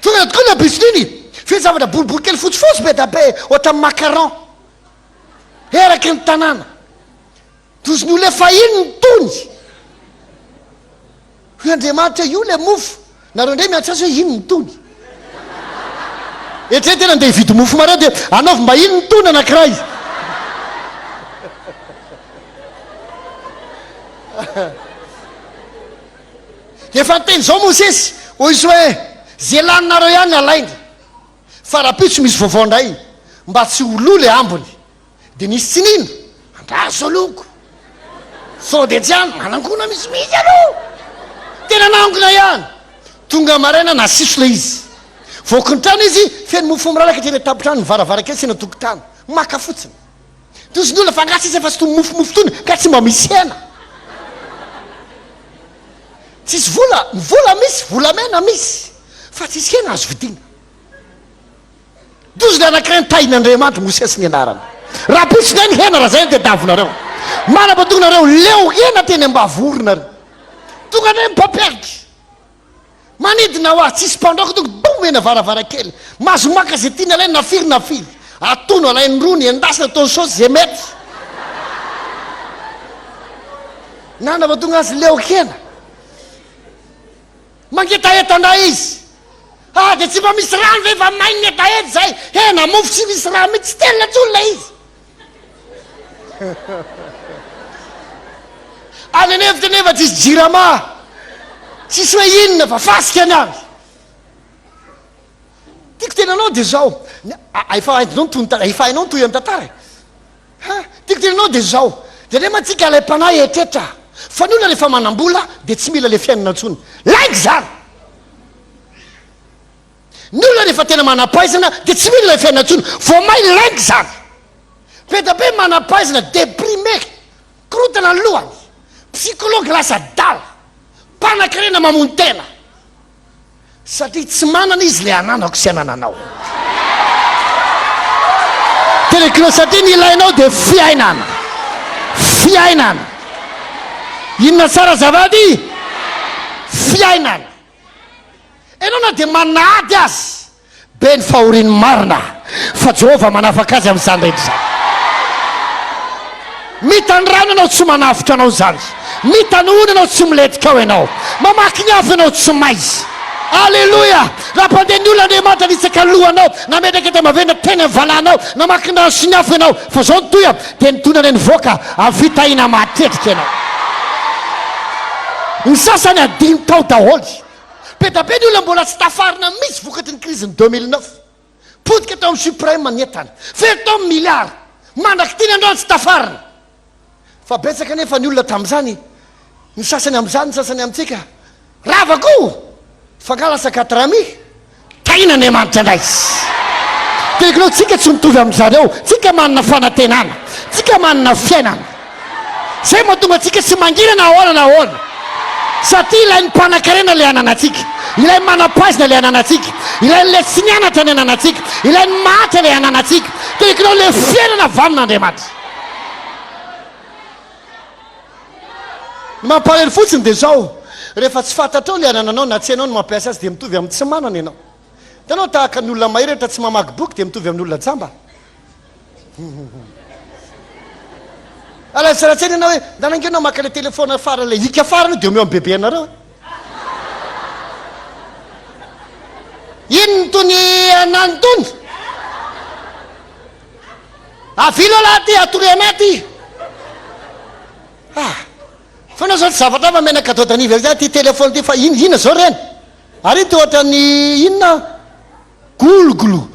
Tonga tokoa ny abisininy, fe zavatra boribory kely fotsifotsy be da be, ohatra amin'ny macaron. Eraky ny tanàna. Tozy ny olona efa iny ny tony. Hoe Andriamanitra io le mofo. Nareo ndray miantsasy hoe iny ny tony. Eritreretena andeha hividy mofo mareo dia anaovy mba iny ny tony anankiray. Efa nyteny zao Mosesy, hoy izy hoe zay laninareo ihany alainy. Fa raha pitso misy vaovao ndray mba tsy olo le ambony dia nisy tsinino andraso aloko sao dia jiany manangona misy aloha tena nangona ihany. Tonga maraina nasiso le izy voky ny trano izy feno mofo miralaka tena tapitrano mivaravara-kely sy na tokotany maka fotsiny. Tozy ny olona fa ngasy izy efa sy to mofomofo tony ka tsy mba misy hena. Tsisy vola, vola misy, volamena misy, fa tsisy hena azo vidiana. Tozy le anankiray nitahin'Andriamanitra Mosesy ny anarana. Raha pitsinay ny hena raha zay dia davinareo. Manam-pahatonganareo leo hena teny ambavorinareo. Tonga ndray mipampiarika. Manidina ho azy tsisy mpandraoko tonga domena varavara-kely. Mazo maka zay tiana alainy nafiry. Atono alainy rony endasina atao saosy zay mety. Nana tonga azy leo hena. Mangetahetana izy. Dia tsy mba misy rano ve fa mainy hetahety zay. Hena mofo tsy misy rano mitsy telona tsolona izy. Any anefitra nefa tsisy jirama. Tsisy hoe inona fa fasika any any. Tiako tenanao dia zao. Efa hainao ny toy any tantara. Tiako tenanao dia zao. Dia le matsika ilay mpanahy etreta. fa ny olona rehefa manam-bola dia tsy mila le fiainana ntsony laingy zany ny olona rehefa tena manam-pahaizana dia tsy mila le fiainana ntsony vao may laingy zany be manam-pahaizana déprimé korotana ny lohany psykology lasa dala mpanan-karena mamony tena satria tsy manana izy le ananako sy anananao tenekino satria ny ilainao dia fiainana inona tsara zavady fiainana ianao na dia manady azy be ny fahoriny marina fa Jehova manafaka azy amin'izany rehetra zany mitandrano ianao tsy manafitra anao zany mitanoana ianao tsy miletika ao ianao mamaky ny afo ianao tsy maizy alleloia raha mpandeha ny olona andriamanitra nitsaka lohanao nametraka eta mavena tena valanao namaky ny rano sy ny afo ianao fa zao nytoya dia nitonany nivoaka amin'ny fitahina matetrika ianao ny sasany adimy tao daholy petabe ny olona mbola tsy tafarina misy vokatry ny crise ny 2009 potika tao amin'ny suprême netany fery tao amin'ny milliard mandraky tiny androany tsy tafarina fa betsaka nefa ny olona tamin'izany ny sasany amin'izany ny sasany amintsika ravako fangalasa 4 tahina andriamanitra andraizy tekinao tsika tsy mitovy amin'izany eo tsika manana fanantenana tsika manana fiainana zay mahatonga tsika tsy mangirana ahoana satria ilain'ny mpanan-karena le ananatsika ilain'ny manam-paizina le ananatsika ilain'le tsy nianatra ny ananatsika ilain'ny mahatra le ananatsika tekinao le fiainana avy amin'andriamanitra mampalely fotsiny dia zao rehefa tsy fantatrao le anananao na tsy anao no mampiasa azy dia mitovy amin'ny tsy manana ianao tanao tahaka ny olona mahery rehetra tsy mamaky boky dia mitovy amin'ny olona jamba alatsaratsena ianao hoe nanangenao maka le telefona fara le hika farany dia omeo amin'ny bebe anareo ino tony anany tony avilo laha ty atory anaty fa anao zao tsy zavatra fa menaka atao tanivy zany ty telefona ty fa inona zao reny ary iny ty ohatra ny inona gologolo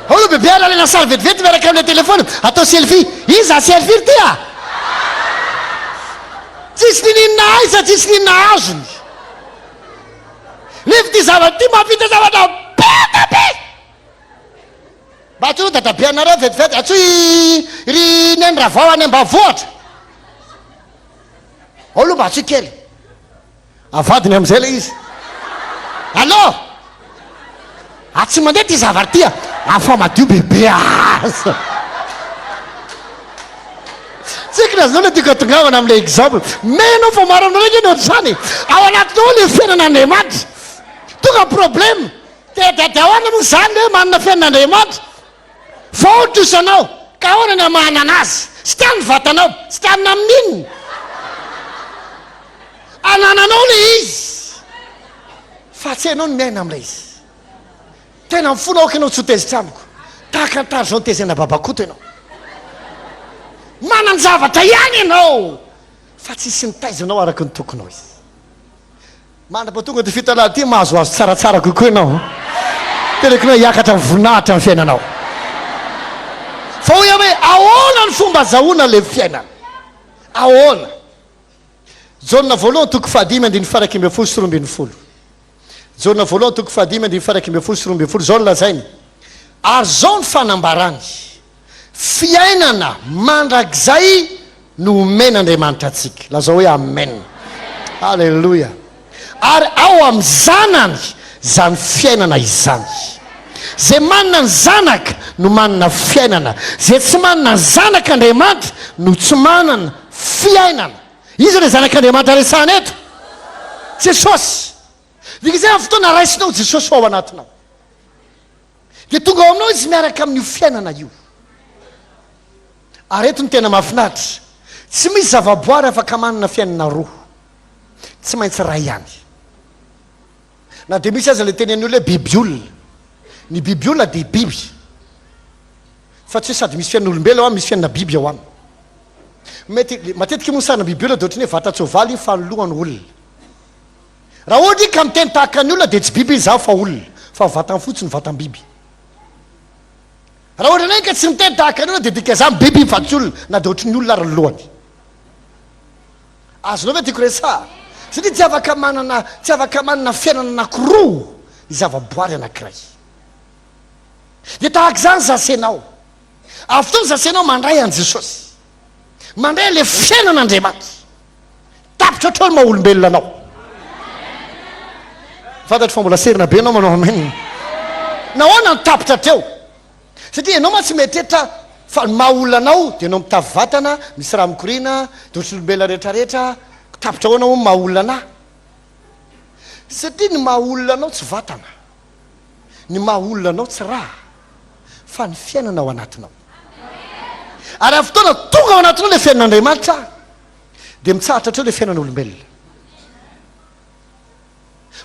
olo bebe alalena sary vetivety miaraka amile telefona atao selfie iza selfie ty a tsisy nininona aiza tsisy nininona azony nefa ty zavatra ty mampita zavatra betabe mba atsoy dadabe anareo vetivety atsoy ry neny ravao any ambavoatra olo mba atsoy kely avadiny am'izay le izy allo atsy mandeha ty zavatra ty a afa madio bebe aza tsikina zao le tiako atongavana am'le exemple menao fa maro aminao raiky eny ohatr'izany ao anatinao le fiainan'andriamanitra tonga problème teadadahoana moa zany le manana fiainan'andriamanitra fa ohatra isanao ka ahoana ny amahana anazy sy tiany vatanao sy tianina amin'inony anananao le izy fa tsy hainao no miaina am'la izy tena mifona aoka ianao tsy ho tezitra amiko tahaka antary zao nitezana babakoto ianao manany zavatra ihany ianao fa tsisy nitaizanao araky ny tokonao izy manapa tonga ty fitalahy ty mahazoazo tsaratsara kokoa ianao telekinao hiakatra ny voninahitra ny fiainanao fa hoy hoe ahoana ny fomba zahoana le fiainana ahoana jaona voalohany toko fahadimy andiny faraky amby folo sy roambin'ny folo jaona voalohany toko fahadimy andiny faraky amby folo sy roambin'ny folo zao no lazainy ary zao ny fanambarany fiainana mandrakizay no omen'andriamanitra atsika lazao hoe amen alleloia ary ao amin'ny zanany zany fiainana izany zay manana ny zanaka no manana fiainana zay tsy manana ny zanak'andriamanitra no tsy manana fiainana izy le zanak'andriamanitra resahana eto jesosy dika zay amin'ny fotoana raisinao jesosy ao anatinao dia tonga ao aminao izy miaraka amin'io fiainana io ary eto ny tena mahafinaritra tsy misy zavaboary afaka manana fiainana roa tsy maintsy ray ihany na dia misy aza le teny an'olo hoe bibiolona ny bibiolona dia biby fa tsy hoe sady misy fiainan'olombelo ao misy fiainana biby ao aminy mety matetika moa sarina bibiolona dia ohatrany hoe vatatsovaly iny fanoloana olona raha ohatra ka miteny tahaka ny olona dia tsy biby izy zaho fa olona fa vatany fotsiny vatam-biby raha ohatra nay ka tsy miteny tahaka anao dia dika zany biby fatsy olona na dia ohatry ny olona ary lohany azonao ve tiako resa satria tsy afaka manana fiainana anakiroa ny zavaboary anankiray dia tahaka zany zasenao avy fotoana zasenao mandray an' jesosy mandray le fiainan'andriamanitra tapitra otrao ny maha-olombelona anao fantatry fa mbola serina be anao manao amen nahoana ny tapitra treo satria ianao ma tsy metrehitra fa maha-olona anao dia anao mitavy vatana misy raha mikorina dia ohatry olombelona rehetrarehetra tapitra ho anao maha-olona anahy satria ny maha-olona anao tsy vatana ny maha-olona anao tsy raha fa ny fiainana ao anatinao ary avy fotoana tonga ao anatinao le fiainan'andriamanitra dia mitsahatra treo le fiainan'olombelona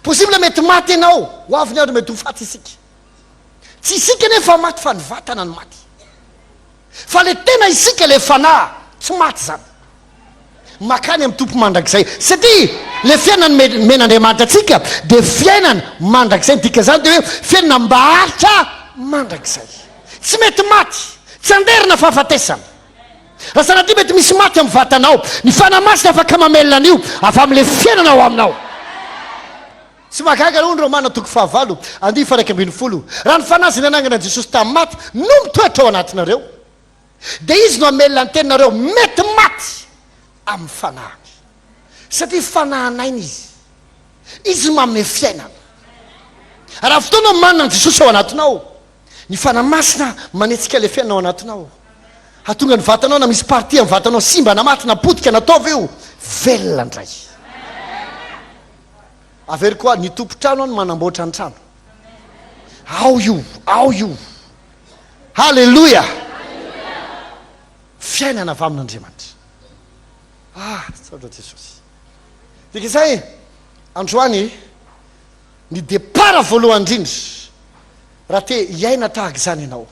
possible mety maty ianao ho avy ny andro mety ho faty isika tsy isika nefa maty fa ny vatana ny maty fa le tena isika le fanahy tsy maty zany makany amin'ny tompo mandrakizay satria le fiainany men'andriamanitra atsika dia fiainany mandrakizay dika zany dia hoe fiainana mbaharitra mandrakizay tsy mety maty tsy anderina fahafatesana raha sanatria mety misy maty amin'ny vatanao ny fanamasina afaka mamelona an'io avy amin'le fiainana ao aminao tsy mahagaga aloha ny romana toko 9 andihy faraika ambin'ny folo raha ny fanaziny anangana an' jesosy tamin'ny maty no mitoetra ao anatinareo dia izy no amelona ny teninareo mety maty amin'ny fanahany satria fanahanaina izy manome fiainana raha fotoana manana an' jesosy ao anatinao ny fanamasina manetsika le fiainana ao anatinao hatonga ny vatanao na misy parti amin'ny vatanao simba na maty na potika nataova io velona ndray avery koa ny tompo-trano no manamboatra ny trano ao io halleloia fiainana avy amin'andriamanitra saotra jesosy dika izay androany ny depara voalohany indrindra raha te hiaina tahaka izany ianao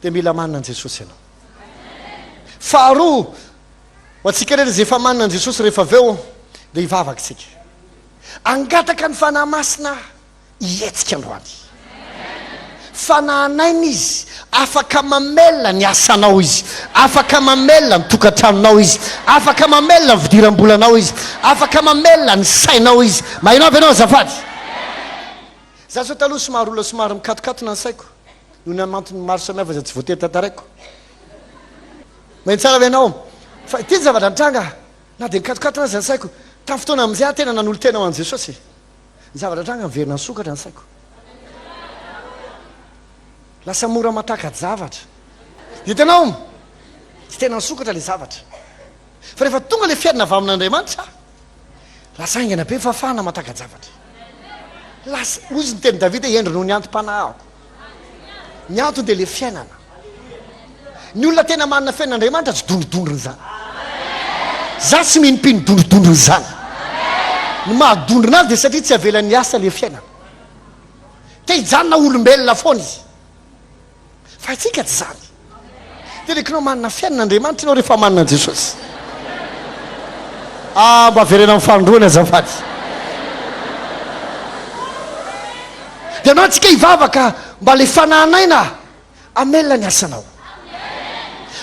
dia mila manana an' jesosy ianao faharoa ho atsika rehetra zay efa manana an' jesosy rehefa avy eo dia hivavaka tsika angataka ny fanahy masina hietsika androany fanahanaina izy afaka mamelona ny asanao izy afaka mamelona ny tokantranonao izy afaka mamelona ny vidiram-bolanao izy afaka mamelona ny sainao izy mahinao avy anao azafady za so taloha somary olona somary mikatokatona ny saiko noho ny amantony maro samihafa zay tsy voatery tantaraiko mainy tsara avy anao fa ity ny zavatra nitranga na dia nikatokatona azy ny saiko tamin'ny fotoana amin'izay aho tena nanolo tena ho an' jesosy ny zavatra tranga miverina ny sokatra ny saiko lasa mora mataka zavatra hitanao tsy tena ny sokatra le zavatra fa rehefa tonga le fiainana avy amin'andriamanitra lasa aingana be fafahana mataka zavatra lasa ozy ny teny davida endro noho ny antom-panahako ny antony dia le fiainana ny olona tena manana fiainan'andriamanitra tsy dondrodondrony zany za tsy minompino dondrodondrony zany ny mahadondrona azy dia satria tsy avelan'ny asa le fiainana te hijanona olombelona foana izy fa itsika tsy zany dia rekinao manana fiainan'andriamanitra ianao rehefa manana an' jesosy mba averena amin'ny fandroany azafady dia anao antsika hivavaka mba le fanahanaina amelona ny asanao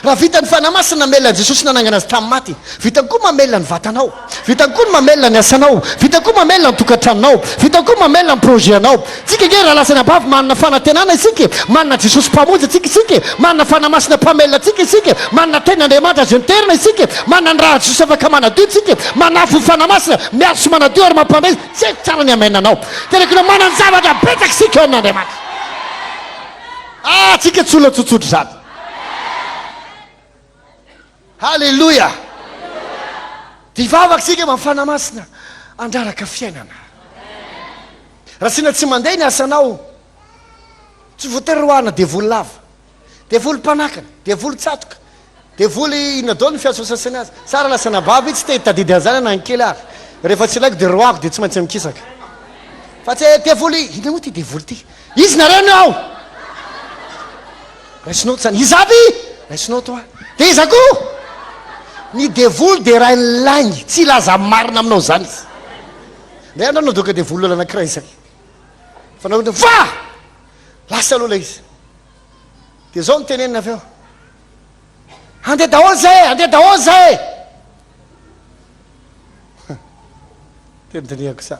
raha vita ny fanamasina mamelona ny jesosy nanangana azy tamin'ny maty vitany koa mamelona ny vatanao vitany koa ny mamelona ny asanao vitany koa mamelona ny tokantranonao vitany koa mamelona ny projet anao tsika nge raha lasana bavy manana fanantenana isika manana jesosy mpamonjy atsika isika manana fanamasina mpamelona atsika isika manana ten'andriamanitra azy niterina isika manana ny raha jesosy afaka manadio isika manafo fanamasina miazo sy manadio ary mampandray tsy haiko tsara ny amenanao dia rekinao manana zavatra betaka isika eo amin'andriamanitra tsika tsy olona tsotsotra zany halleloia dia hivavaka sika mafanamasina andraraka fiainana raha sina tsy mandeha ny asanao tsy voatery roahana devoly lava devoly mpanakana devoly tsatoka devoly inadao ny fiasosasany azy sara lasana bavy tsy te tadidy an'izany anankely ary rehefa tsy laiko dia roako dia tsy maintsy mikisaka fa tsy devoly ina moa ty devoly ty izy nareny ao raisinao t zany izy aby raisinao toa dia iza koa ny devoly dia raha ny lainy tsy laza marina aminao zany izy nday andro anao doka devoly olo anankiray izay fa nao va lasa aloha lay izy dia zao nytenenina avy eo andeha daholo zay andeha daholo zay teniteniako sa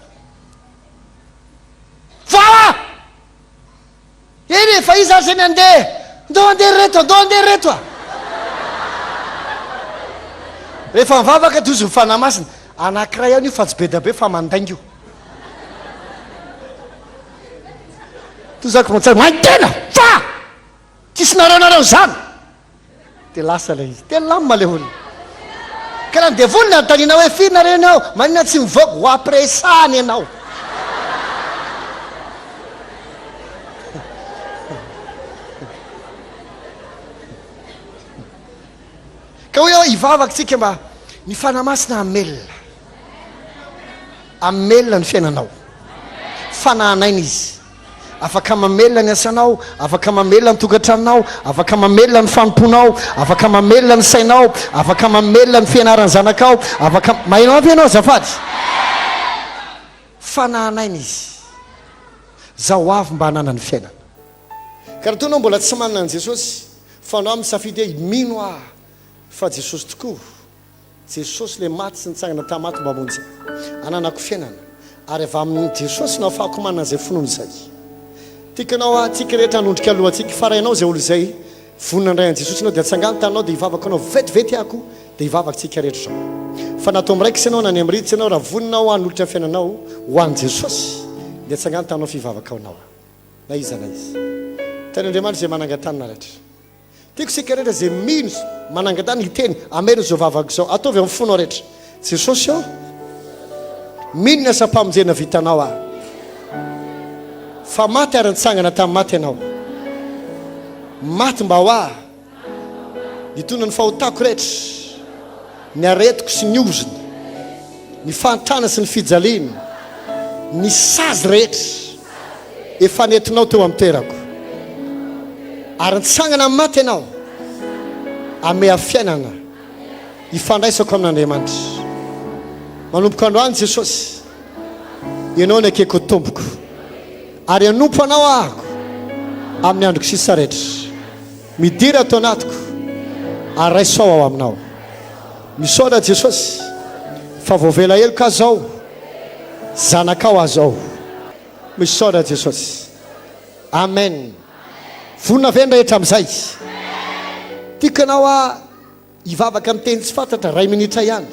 va eny fa iza zany andeha ndo andeha reto ndo andeha reto a rehefa mivavaka dozy mifanahy masina anankiray ihany io fa tsy be da be fa mandainga io tozako matsara maintena fa tsisy nareonareo zany de lasa lay izy tena lamima le olona ka raha nde vonina tanina hoe firy nareny ao manina tsy mivoaka ho apresany ianao ka hoe hivavaka tsika mba ny fanamasina amelona amelona ny fiainanao fanahanaina izy afaka mamelona ny asanao afaka mamelona ny tokantranonao afaka mamelona ny fanomponao afaka mamelona ny sainao afaka mamelona ny fianarany zanakao afaka mahainao avy ianao zafady fanahanaina izy zaho avy mba hanana ny fiainana ka raha toa anao mbola tsy manana an' jesosy fa anao misafidy hoe mino ah fa jesosy tokoa jesosy le maty sy nitsangana tamaty mba monjy ananako fiainana ary avy amin'ny jesosy nao fahako manana zay finoana zay tikanao a tsika rehetra hanondrika alohantsika farainao zay olo zay vonina ndray an' jesosy anao dia atsangano tanao dia hivavaka anao vetivety ako dia hivavaka tsika rehetra zao fa natao miraikitsy anao nany am'riditsy anao raha voninao hanolotra fiainanao ho an'i jesosy dia atsangano tanao fivavaka anao na iza na izy tany andriamanitra zay manangan-tanina rehetra tiako sika rehetra zay mino manangan-tany hiteny ameriny zao vavaka zao ataovy amin'ny fonao rehetra jesosy ao mino ny asa-pamonjena vitanao a fa maty ary-nitsangana tamin'ny maty ianao maty mba ho a nitona ny fahotako rehetra ny aretiko sy ny oziny ny fantrana sy ny fijaliana ny sazy rehetra efa nentinao teo amin'ny toerako ary nitsangana amin'ny maty ianao ame fiainana ifandraisako amin'Andriamanitra manomboka androany jesosy ianao ny akeko tompoko ary anompo anao ahako amin'ny androko sisa rehetra midira atao anatiko ary raisao ao aminao misaoda jesosy fa voavela heloka zao zanakao azao misaoda jesosy amen vonina avy rehetra amin'izay tiakanao a hivavaka amin'ny teny tsy fantatra ray minitra ihany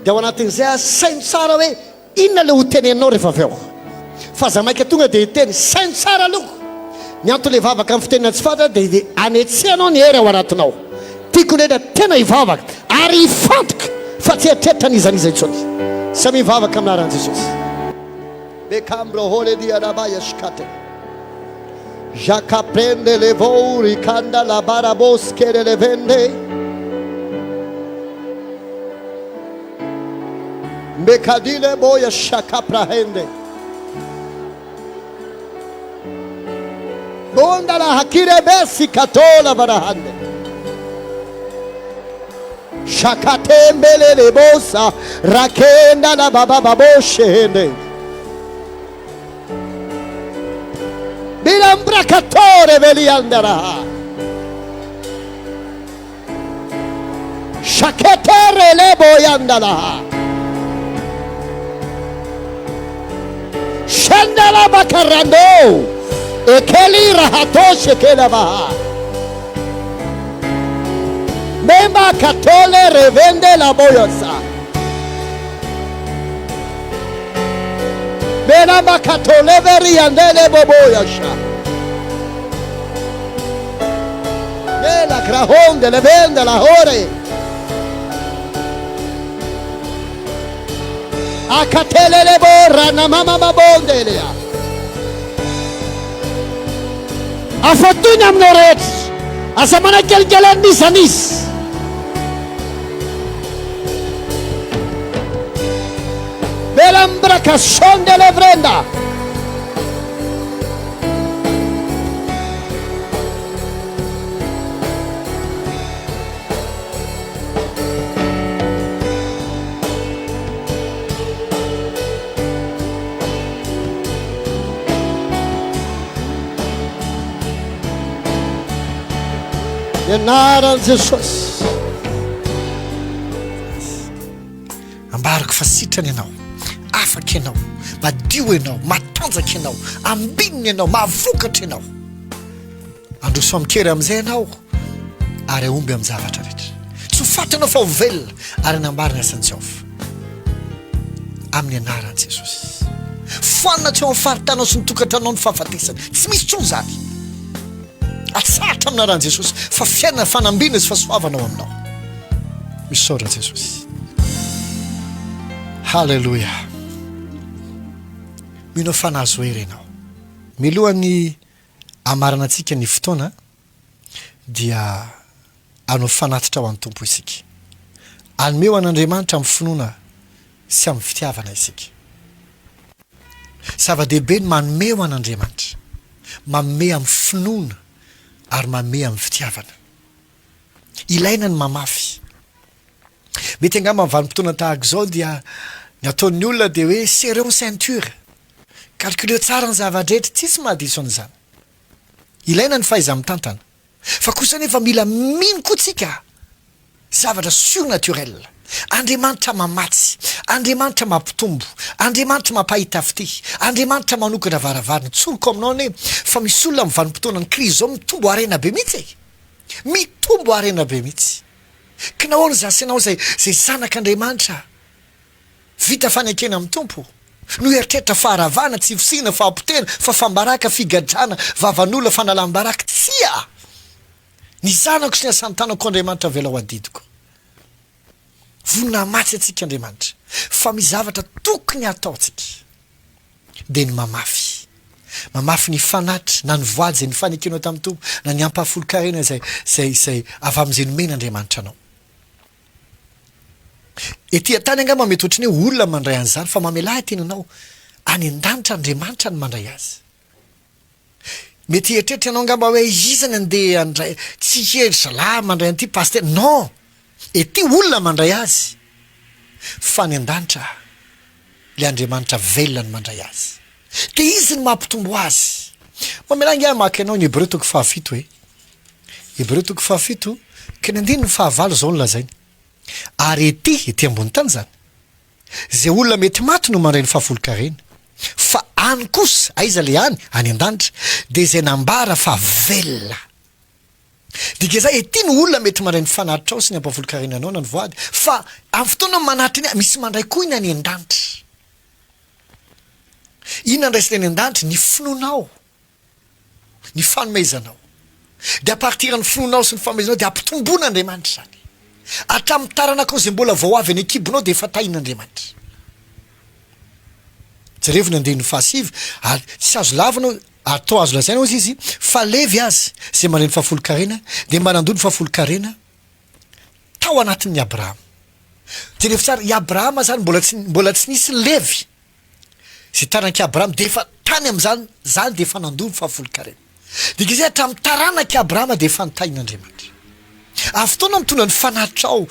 dia ao anatin'izay a saino tsara hoe inona le ho tenenao rehefa avy eo fa za maika tonga dia hiteny saino tsara aloko ny anto le hivavaka amin'ny fitenena tsy fantatra dia anetsehanao ny hery ao anatinao tiako rehetra tena hivavaka ary hifantoka fa tsy eritreritra nizaniza intsony samy hivavaka aminaran'i jesosy bekambrohole diadabaya shkate jakaprende levo rikanda la barabos kere le vende mekadile boya shakaprahende bonda la hakire besi katola barahande shakatembele le bosa rakenda la baba baboshende bilambrakatore veliandera shaketere le boyandala shandala bakarando ekeli rahatoshe kelaba memba katole revende la boyosa Benamba katole veriandele boboyasha la grahonde le vende la hore akatele le borra na mama mabondelia afortuna mnoret asamana kelkelan nisanis belambra cason de la brenda ianaran' jesosy ambarako fa sitrany ianao afaka ianao madio ianao matanjaka ianao ambininy ianao mahavokatra ianao androso amikery amin'izay ianao ary aomby amin'ny zavatra rehetra tsy ho fatanao fa ho velona ary anambarina asan'i Jehovah amin'ny anaran'i Jesosy foanina tsy ao amin'ny faritanao sy nitokantranao ny fahafatesany tsy misy tsony zany atsaratra amin'ny anaran'i Jesosy fa fiainana fanambina sy fahasoavanao aminao misaora Jesosy halleloja minao fanazo hery ianao milohan'ny amarana antsika ny fotoana dia anao fanatitra ho an'ny tompo isika anome ho an'Andriamanitra amin'ny finoana sy amin'ny fitiavana isika zava-dehibe ny manome ho an'Andriamanitra manome amin'ny finoana ary manome amin'ny fitiavana ilaina ny mamafy mety angamba amin'ny vanim-potoana tahaka izao dia ny ataon'ny olona dia hoe serreo ceinture calculeo tsara ny zava-drehetra tsisy mahadiso an'izany ilaina ny fahaiza mitantana fa kosa nefa mila mino koa tsika zavatra surnaturel Andriamanitra mamatsy Andriamanitra mampitombo Andriamanitra mampahita fity Andriamanitra manokana varavarana tsoroko aminao ne fa misy olona amin'ny vanim-potoana ny krizy zao mitombo harena be mihitsy mitombo harena be mihitsy ka nahoana zasy ianao zay zanak'Andriamanitra vita fanekena amin'ny tompo no eritreritra faharavana tsy fisina fahampotena fa fambaraka figadrana vavan'olona fanalam-baraka tsia ny zanako sy ny asantanako Andriamanitra vela ho adidiko vonina matsy atsika Andriamanitra fa mizavatra tokony ataotsika dia ny mamafy ny fanatitra na ny voady zay ny fanekenao tamin'ny tompo na ny ampahafolo-karena zay avy amin'izay nomena Andriamanitra anao ety tany angamba mety ohatrany hoe olona mandray an'izany fa mamelahy tenanao any an-danitra Andriamanitra ny mandray azy mety eritreritra ianao angamba hoe izany andeha andray tsy hery zalahy mandray an'ity paster non ety olona mandray azy fa ny an-danitra le Andriamanitra velona ny mandray azy dia izy ny mampitombo azy mamelahy ngia maka ianao ny Hébreu toko 17 hoe Hébreu toko 17 ka ny andiny ny fahavalo zao ny lazainy ary ety ambony tany zany zay olona mety maty no mandray ny fahafolo-karena fa any kosa aiza le any an-danitra dia izay nambara fa velona dika zay ety ny olona mety mandray ny fanatitra ao sy ny ampahafolo-karena anao na ny voady fa amin'ny fotoana manatitra iny misy mandray koa iny any an-danitra iny andraisina any an-danitra ny finoanao ny fanomezanao dia apartir ny finoanao sy ny fanomezanao dia ampitomboan'Andriamanitra zany hatramin'ny taranakao zay mbola vao avy any akibonao dia efa tahin'Andriamanitra jerevony andeha ny fahasivy ary tsy azo lavanao atao azo lazaina ozy izy fa levy azy zay mandray ny fahafolo-karena dia mba nandoa ny fahafolo-karena tao anatin'ny Abrahama jerevy tsara i Abrahama zany mbola tsy nisy levy zay taranak'i Abrahama dia efa tany amin'izany dia efa nandoa ny fahafolo-karena dika izay hatramin'ny taranak'i Abrahama dia efa nitahin'Andriamanitra amin'ny fotoana mitondra ny fanatitra ao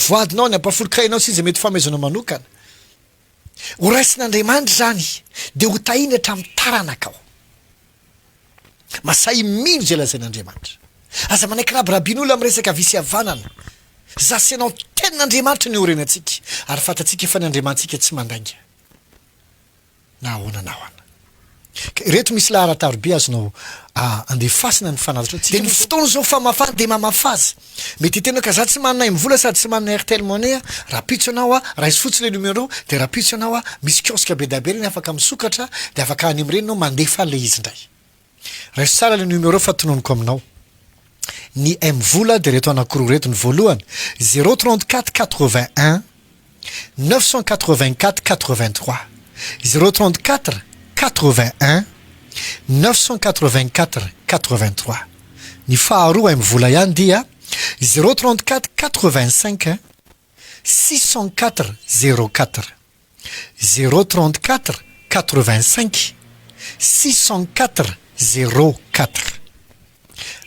voadinao ny ampahafolo-karenao sy izy mety famezanao manokana ho raisin'Andriamanitra zany dia ho tahiny hatramin'ny taranakao masay mino zay lazain'Andriamanitra aza manaiky rabirabian'olona amin'ny resaka visy havanana zasy ianao tenin'Andriamanitra ny orenantsika ary fantatsika efa ny Andriamantsika tsy mandainga na ahoana reto misy laharatarobe azonao andefasina ny fanatitra dia ny fotoana zao famafana dia mamafazy mety tena ka za tsy manana mivola sady tsy manana airtel monnaie rapitso anao raha izy fotsiny le numéro dia rapitso anao misy kiosque be dabe reny afaka misokatra dia afaka any amin'ireny anao mandefa le izy indray raha izy tsara le numéro fa tononiko aminao ny mvola dia reto anankiroa reto ny voalohany 034 81 984 83 034 81 984 83 ny faharoa mivola ihany dia 034 85 604 04 034 85 604 04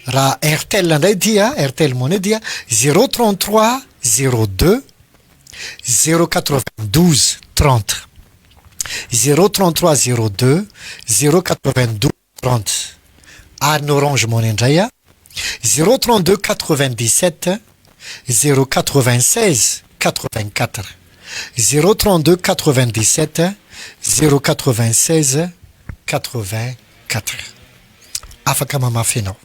raha airtel indray dia airtel monnaie dia 033 02 092 30 033 02 092 30 ary ny orange monnaie indray 032 97 096 84 032 97 096 84 afaka mamafy anao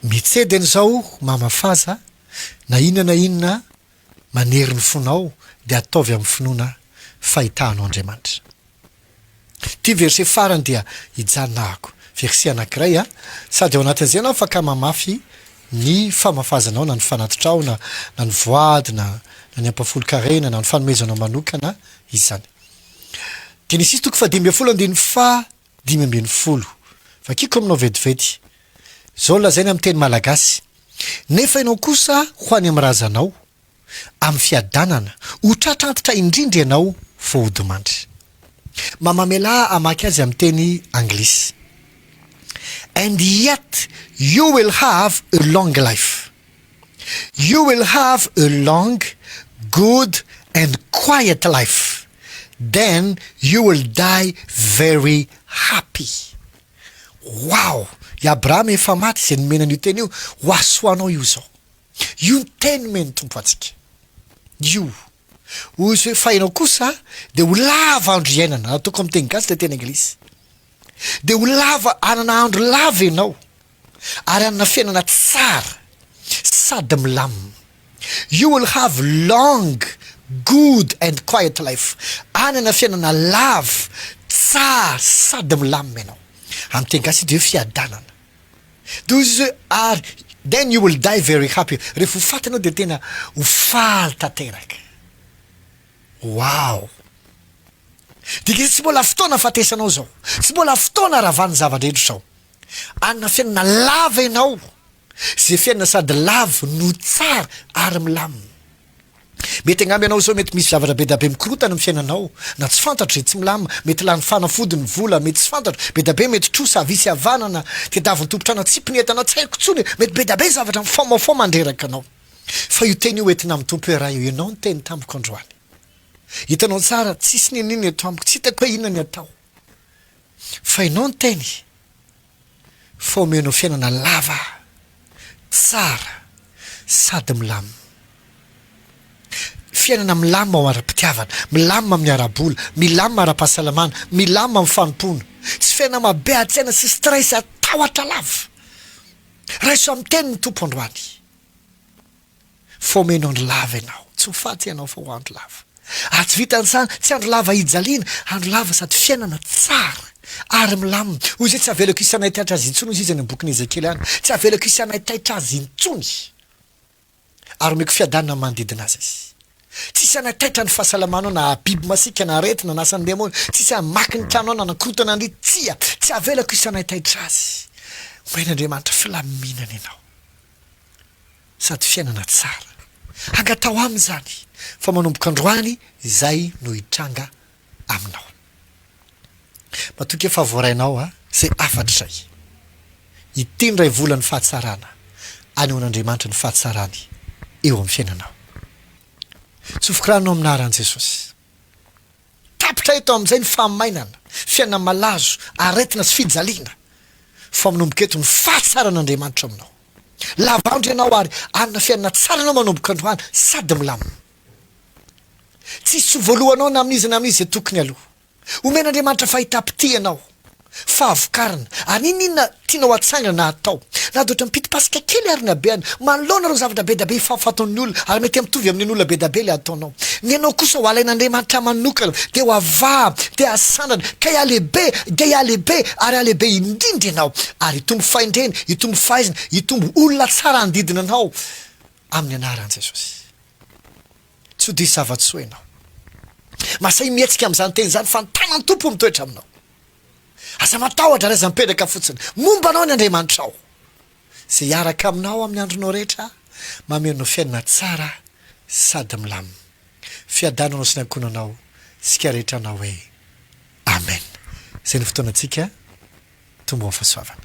mitsediny zao mamafaza na inona manery ny fonao dia ataovy amin'ny finoana fahitanao Andriamanitra. Ty verset farany dia hijanahako verset anankiray sady ao anatin'izay anao afaka mamafy ny famafazanao na ny fanatitrao na ny voady na ny ampafolo-karena na ny fanomezanao manokana izany. Genesis 5:15 vakiko aminao vetivety zao lazaina amin'ny teny malagasy nefa ianao kosa ho any amin'ny razanao amin'ny fiadanana ho tratrantitra indrindra ianao vao hodimandry. Mamamela amaky azy amin'ny teny anglisy. And yet you will have a long life. You will have a long, good and quiet life. Then you will die very happy. Wow! I Abraham efa maty izay nomena io teny io ho asoanao io zao. Io ny teny meny tompo atsika. Io. Ozy hoe fahinao kosa dia ho lava andro iainana ataoko amin'ny teny gasy le teny anglisy. Dia ho lava anana andro lava ianao ary anana fiainana tsara sady milamina. You will have long, good and quiet life. Anana fiainana lava tsara sady milamina ianao. Amin'ny teny gasy dia fiadanana. Then you will die very happy. Rehefa ho faty anao dia tena ho faly tanteraka. Wow! Dikisy tsy mbola fotoana fatesanao zao. Tsy mbola fotoana ravany zavadredro zao. Anana fiainana lava ianao. Zay fiainana sady lava no tsara ary milamina. Mety angamby ianao zao mety misy zavatra be da be mikorotana amin'ny fiainanao. Na tsy fantatra zay tsy milamina. Mety lany fanafody ny vola. Mety tsy fantatra. Be da be mety trosa visy havanana. Tedaviny tompotrana tsy pinetana tsy haiko tsony. Mety be da be zavatra mifamafao mandreraka anao. Fa io teny io entina amin'ny tompo raha io ianao ny teny tamiko androany. Hitanao tsara tsisy ninina eto amiko tsy hitako hoe inona ny atao. Fa ianao ny teny fa omenao fiainana lava tsara sady milamina. Fiainana milamina ao ara-pitiavana, milamina amin'ny ara-bola, milamina ara-pahasalamana, milamina amin'ny fanompona. Tsy fiainana mabe atsaina sy stress atahotra lava. Raiso amin'ny teny ny tompo androany. Fa omenao ny lava ianao. Tsy ho faty ianao fa ho andro lava. Tsy vita ny tsy andro lava hijaliana, andro lava sady fiainana tsara ary milamina. Hoy izay tsy avelako isanay taitra azy intsony izy any bokin'ny Ezekely any. Tsy avelako isanay taitra azy intsony. Ary omeko fiadanana manodidina azy izy. Tsy isanay taitra ny fahasalamanao na biby masika na aretina na asan'ny demôny. Tsy isany maky ny tranao na nakorotana ny tsia. Tsy avelako isanay taitra azy. Omen'Andriamanitra filaminana ianao. Sady fiainana tsara. Angatao amin'izany. Fa manomboka androany izay no hitranga aminao. Matoky efa voarainao zay afatra izay. Itindra ivolan'ny fahatsarana. Anehoan'Andriamanitra ny fahatsarany eo amin'ny fiainanao. Tsofokiranao aminaran'i Jesosy. Tapitra eto amin'izay ny fahamainana, fiainana malazo, aretina sy fijaliana. Fa manomboka eto ny fahatsaran'Andriamanitra aminao. Lavandro ianao ary anona fiainana tsara anao manomboka androany sady milamina. Tsisy voalohanao na amin'izy na amin'izy tokony aloha. Omen'Andriamanitra fahita-pity ianao. Fahavokarana. Ary inona tianao atsangana na atao. Na dohatra mipiti-pasika kely ary nabeany. Manoloana reo zavatra be da be fataon'ny olona. Ary mety mitovy amin'ny olona be da be le ataonao. Ny ianao kosa ho alain'Andriamanitra manokana. Dia ho avaha. Dia hasandrana. Ka ialehibe. Dia ialehibe. Ary ialehibe indrindra ianao. Ary hitombo faindrena. Hitombo fahaizana. Hitombo olona tsara handidina anao. Amin'ny anaran'i Jesosy. Tsy ho diso zava-tsoa ianao. Masay mietsika amin'izany teny izany fa ny tanan'ny tompo mitoetra aminao. Asa matahotra raha mipetraka fotsiny. Mombanao ny Andriamanitra ao. Izay hiaraka aminao amin'ny andronao rehetra, mameonao fiainana tsara sady milamina. Fiadananao sy ny ankonanao, sika rehetra anao hoe Amen. Izay ny fotoanantsika, tombo amin'ny fahasoavana.